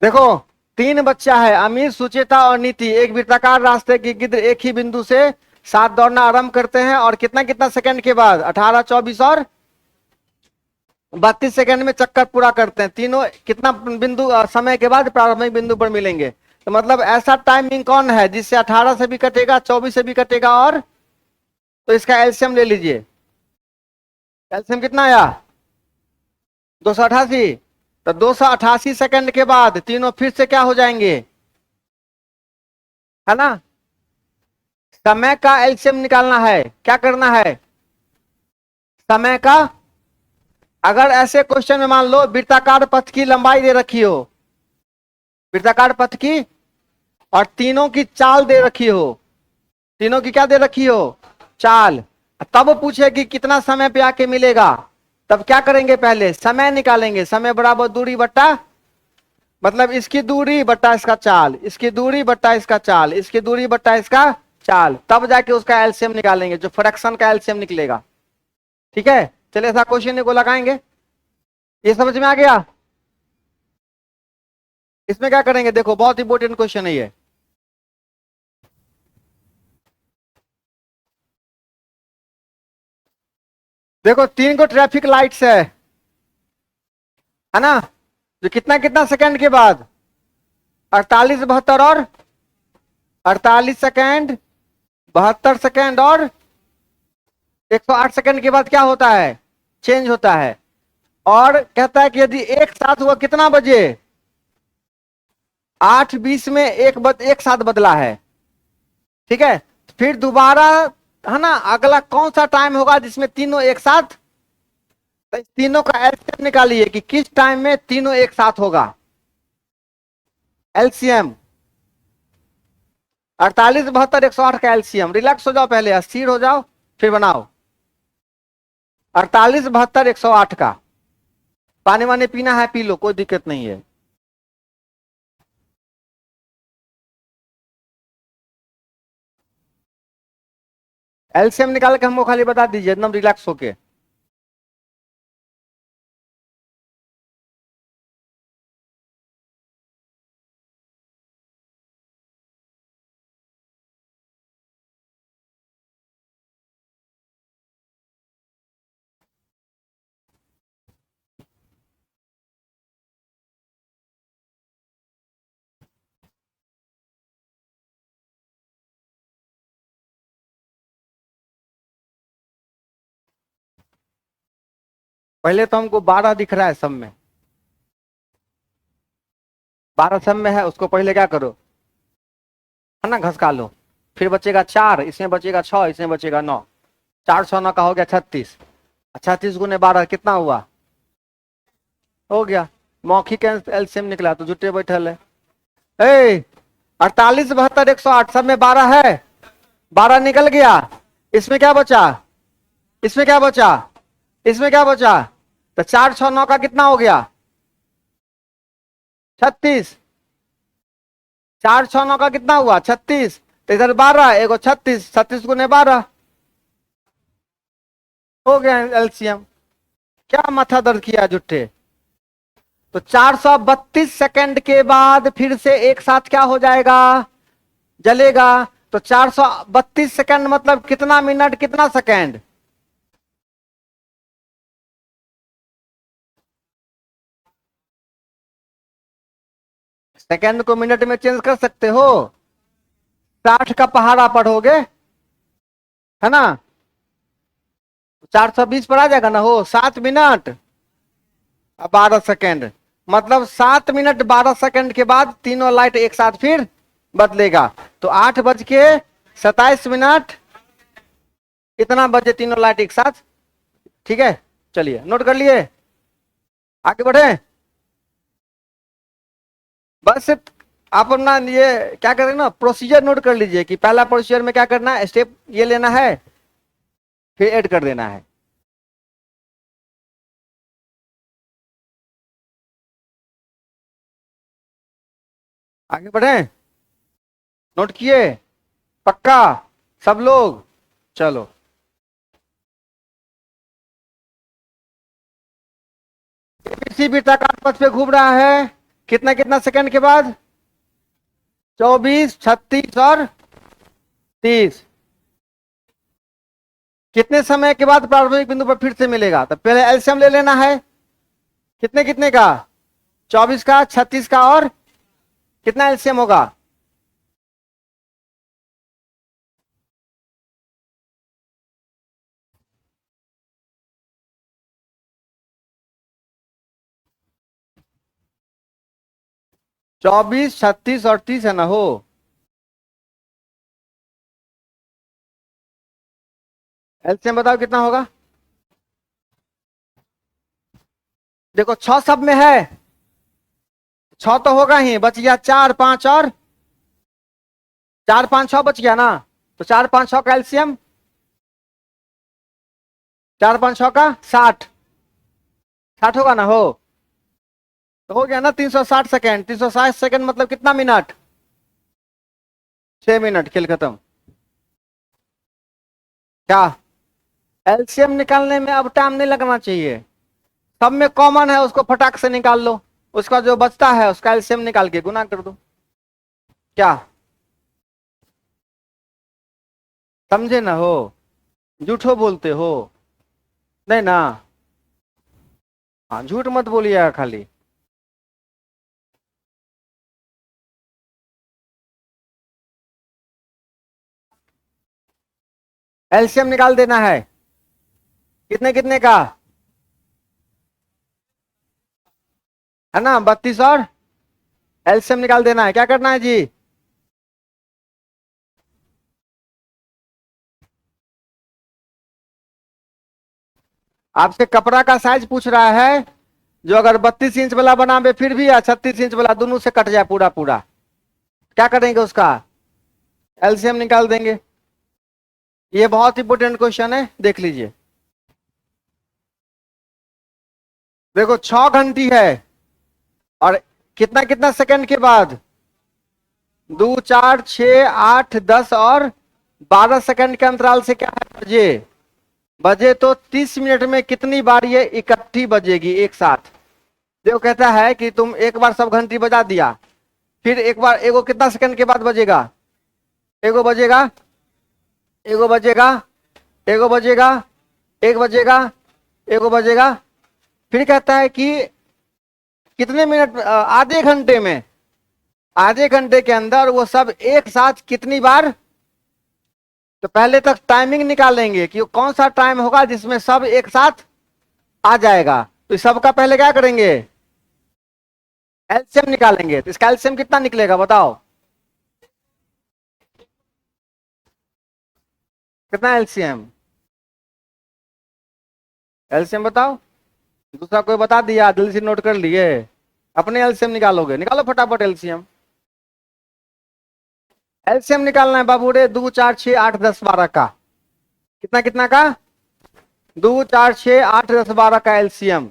A: देखो, 3 बच्चा है, अमीर, सुचेता और नीति, एक वृत्ताकार रास्ते की गिद्ध एक ही बिंदु से साथ दौड़ना आरंभ करते हैं और कितना कितना सेकंड के बाद 18, 24 और 32 सेकंड में चक्कर पूरा करते हैं। तीनों कितना बिंदु समय के बाद प्रारंभिक बिंदु पर मिलेंगे। तो मतलब ऐसा टाइमिंग कौन है जिससे 18 से भी कटेगा, 24 से भी कटेगा, और तो इसका एलसीएम ले लीजिए। एलसीएम कितना आया? 288। तो 288 सेकंड के बाद तीनों फिर से क्या हो जाएंगे, है ना? समय का एलसीएम निकालना है। क्या करना है? समय का, अगर ऐसे क्वेश्चन में मान लो वृत्ताकार पथ की लंबाई दे रखी हो, वृत्ताकार पथ की, और तीनों की चाल दे रखी हो, तीनों की क्या दे रखी हो? चाल। तब पूछे कि कितना समय पे आके मिलेगा, तब क्या करेंगे? पहले समय निकालेंगे। समय बराबर दूरी बट्टा, मतलब इसकी दूरी बट्टा इसका चाल, इसकी दूरी बट्टा इसका चाल, इसकी दूरी बट्टा इसका चाल, तब जाके उसका एलसीएम निकालेंगे, जो फ्रैक्शन का एलसीएम निकलेगा, ठीक है? चलिए ऐसा क्वेश्चन को लगाएंगे। ये समझ में आ गया? इसमें क्या करेंगे, देखो बहुत इंपॉर्टेंट क्वेश्चन है ये। देखो 3 को ट्रैफिक लाइट्स है ना? जो कितना कितना सेकंड के बाद, 48, 72 और 48 सेकंड, 72 सेकंड और 108 सेकंड के बाद क्या होता है? चेंज होता है। और कहता है कि यदि एक साथ हुआ कितना बजे, 8:20 में एक साथ बदला है, ठीक है? फिर दोबारा, है ना, अगला कौन सा टाइम होगा जिसमें तीनों एक साथ? तो इस तीनों का एलसीएम निकालिए कि किस टाइम में तीनों एक साथ होगा। एलसीएम 48 72 108 का एलसीएम। रिलैक्स हो जाओ, पहले अस्थिर हो जाओ फिर बनाओ। 48 72 108 का। पानी वानी पीना है पी लो, कोई दिक्कत नहीं है। एलसीएम निकाल के हमको खाली बता दीजिए एकदम रिलैक्स होके। पहले तो हमको 12 दिख रहा है सब में, 12 सब में है, उसको पहले क्या करो, है ना, घसका लो। फिर बचेगा 4, इसमें बचेगा 6, इसमें बचेगा 9। 4 6 9 का हो गया 36। 36 गुने 12 कितना हुआ? हो गया। मौखिक एलसीएम निकला तो जुटे बैठल है। 48 72 108 सब में 12 है, 12 निकल गया। इसमें क्या बचा? इसमें क्या बचा? इसमें क्या बचा? तो 4 6 9 का कितना हो गया? 36। 4 6 9 का कितना हुआ? 36। तो इधर 12, एगो 36, 36 गुने 12 हो गया एलसीएम। क्या माथा दर्द किया जुट्टे? तो 432 सेकंड के बाद फिर से एक साथ क्या हो जाएगा? जलेगा। तो 432 सेकंड मतलब कितना मिनट कितना सेकंड? सेकंड को मिनट में चेंज कर सकते हो। 60 का पहाड़ा पढ़ोगे, है ना? 420 पर आ जाएगा ना, हो 7 मिनट 12 सेकंड। मतलब 7 मिनट 12 सेकंड के बाद तीनों लाइट एक साथ फिर बदलेगा। तो 8:27 इतना बजे तीनों लाइट एक साथ। ठीक है, चलिए नोट कर लिए, आगे बढ़े। बस आप अपना ये क्या करें ना, प्रोसीजर नोट कर लीजिए कि पहला प्रोसीजर में क्या करना है, स्टेप ये लेना है, फिर ऐड कर देना है। आगे बढ़े, नोट किए? पक्का सब लोग? चलो, किसी भी तक पथ पे घूम रहा है, कितना कितना सेकंड के बाद? 24 36 और 30। कितने समय के बाद प्रारंभिक बिंदु पर फिर से मिलेगा? तो पहले एलसीएम ले लेना है। कितने कितने का? 24 का, 36 का, और कितना एलसीएम होगा? 24 36 और 30 है ना, हो। एलसीएम बताओ कितना होगा? देखो 6 सब में है, 6 तो होगा ही, बच गया 4 5 और 4 5 6 बच गया ना। तो 4 5 6 का एलसीएम, 4 5 6 का 60, 60 होगा ना, हो। तो हो गया ना 360 सेकंड। 360 सेकंड मतलब कितना मिनट? 6 मिनट, खेल खत्म। क्या? एलसीएम निकालने में अब टाइम नहीं लगना चाहिए, सब में कॉमन है, उसको फटाक से निकाल लो। उसका जो बचता है उसका एलसीएम निकाल के गुना कर दो। क्या समझे ना, हो? झूठो बोलते हो? नहीं ना? हाँ, झूठ मत बोलिएगा खाली। एलसीएम निकाल देना है। कितने कितने का? है ना, 32 और एलसीएम निकाल देना है। क्या करना है जी? आपसे कपड़ा का साइज पूछ रहा है, जो अगर 32 इंच वाला बनावे फिर भी, या 36 इंच वाला, दोनों से कट जाए पूरा पूरा, क्या करेंगे उसका एलसीएम निकाल देंगे। ये बहुत इंपोर्टेंट क्वेश्चन है, देख लीजिए। देखो 6 घंटी है, और कितना कितना सेकंड के बाद, 2 4 6 8 10 और 12 सेकंड के अंतराल से क्या है, बजे। बजे तो 30 मिनट में कितनी बार ये इकट्ठी बजेगी एक साथ। देखो कहता है कि तुम एक बार सब घंटी बजा दिया, फिर एक बार एगो कितना सेकंड के बाद बजेगा, एगो बजेगा, एगो बजेगा, एगो बजेगा, एक बजेगा, एगो बजेगा। फिर कहता है कि कितने मिनट, आधे घंटे में, आधे घंटे के अंदर वो सब एक साथ कितनी बार। तो पहले तक टाइमिंग निकालेंगे कि कौन सा टाइम होगा जिसमें सब एक साथ आ जाएगा। तो इस सबका पहले क्या करेंगे, एलसीएम निकालेंगे। तो इसका एलसीएम कितना निकलेगा बताओ, कितना एलसीएम, एलसीएम बताओ। दूसरा कोई बता दिया, दिल से नोट कर लिए, अपने एलसीएम निकालोगे, निकालो फटाफट एलसीएम। एलसीएम निकालना है बाबू रे, 2 4 6 8 10 12 का। कितना कितना का, 2 4 6 8 10 12 का एलसीएम।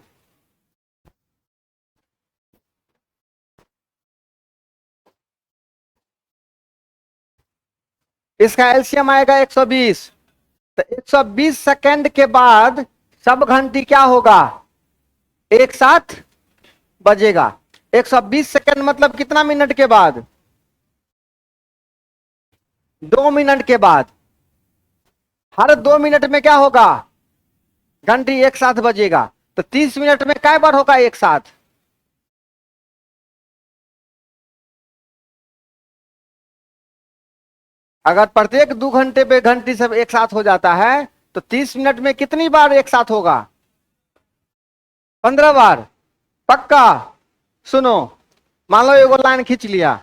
A: इसका एलसीएम आएगा 120। तो 120 सेकंड के बाद सब घंटी क्या होगा, एक साथ बजेगा। 120 सेकंड मतलब कितना मिनट के बाद, 2 मिनट के बाद। हर 2 मिनट में क्या होगा, घंटी एक साथ बजेगा। तो 30 मिनट में कै बार होगा एक साथ, अगर प्रत्येक 2 घंटे पे घंटी सब एक साथ हो जाता है, तो 30 मिनट में कितनी बार एक साथ होगा, 15 बार। पक्का। सुनो, मान लो एगो लाइन खींच लिया,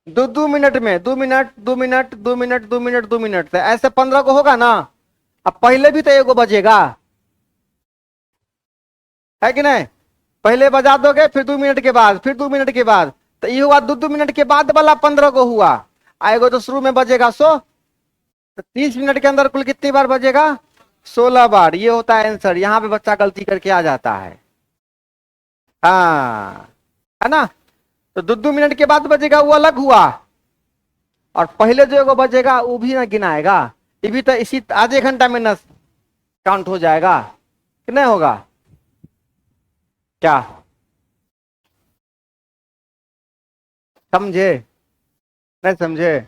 A: 2 2 मिनट में, 2 minute 2 minute 2 minute 2 minute 2 minute, तो ऐसे 15 को होगा ना। अब पहले भी तो एगो बजेगा, है कि नहीं। पहले बजा दोगे, फिर 2 मिनट के बाद, फिर 2 मिनट के बाद, तो ये हुआ 2 2 मिनट के बाद वाला 15 को हुआ। आएगो तो शुरू में बजेगा 100। तो 30 मिनट के अंदर कुल कितनी बार बजेगा, 16 बार। ये होता है आंसर। यहां पे बच्चा गलती करके आ जाता है। हाँ, है ना। तो 2 2 मिनट के बाद बजेगा वो अलग हुआ, और पहले जो एगो बजेगा वो भी ना गिनाएगा। ये भी तो इसी आधे घंटा में न काउंट हो जाएगा कि नहीं होगा, क्या समझे, नहीं समझे।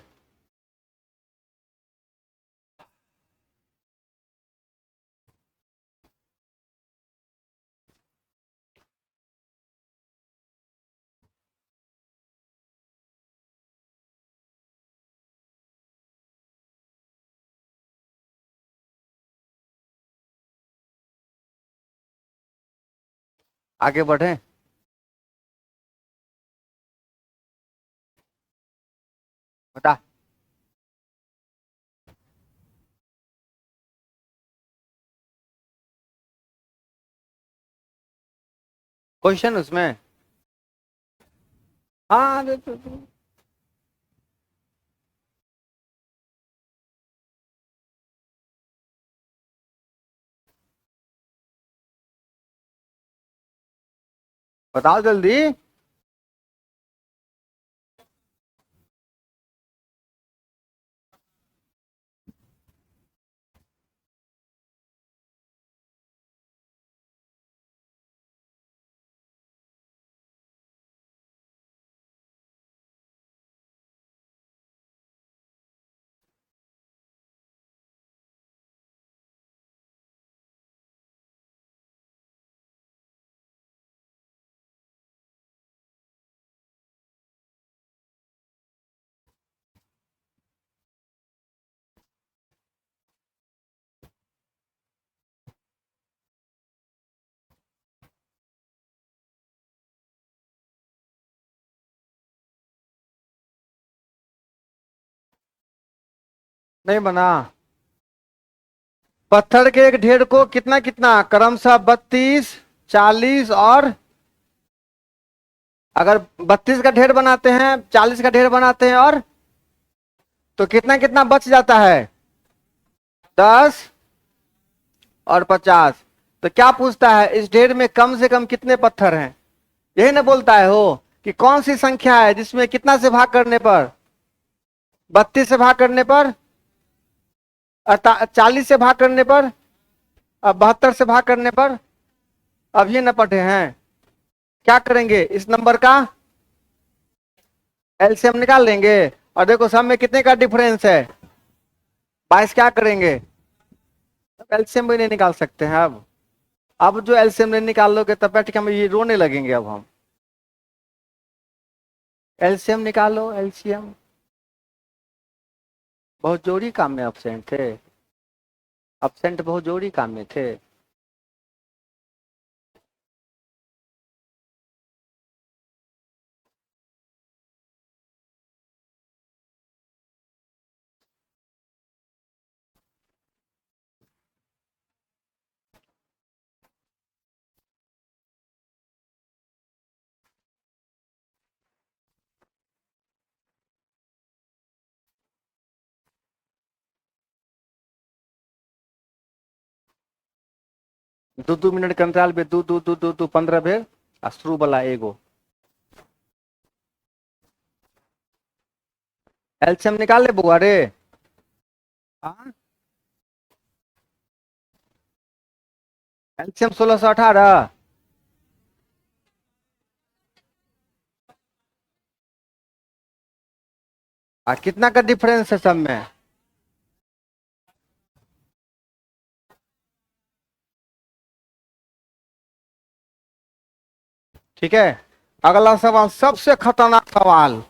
A: आगे बढ़े। बता, क्वेश्चन उसमें। हाँ बताओ जल्दी। नहीं बना। पत्थर के एक ढेर को कितना कितना क्रमशः 32, 40 और अगर 32 का ढेर बनाते हैं, 40 का ढेर बनाते हैं, और तो कितना कितना बच जाता है? 10 और 50। तो क्या पूछता है, इस ढेर में कम से कम कितने पत्थर हैं? यही ना बोलता है हो कि कौन सी संख्या है जिसमें कितना से भाग करने पर? 32 से भाग करने पर, 40 से भाग करने पर, अब 72 से भाग करने पर। अब ये न पढ़े हैं, क्या करेंगे, इस नंबर का एलसीएम निकाल लेंगे। और देखो सब में कितने का डिफरेंस है? 22। क्या करेंगे, अब एलसीएम भी नहीं निकाल सकते हैं। अब जो एलसीएम नहीं निकाल लोगे तब बैठ के हम ये रोने लगेंगे। अब हम एलसीएम निकालो, एलसीएम। बहुत जरूरी काम में अब्सेंट थे, अब्सेंट बहुत जरूरी काम में थे। दो मिनट के अंतराल पे दो 15 बेर आ शुरू वाला एगो एलसीएम निकाल ले बुआ रे। एलसीएम 1618। कितना का डिफरेंस है सब में? ठीक है। अगला सवाल सबसे खतरनाक सवाल,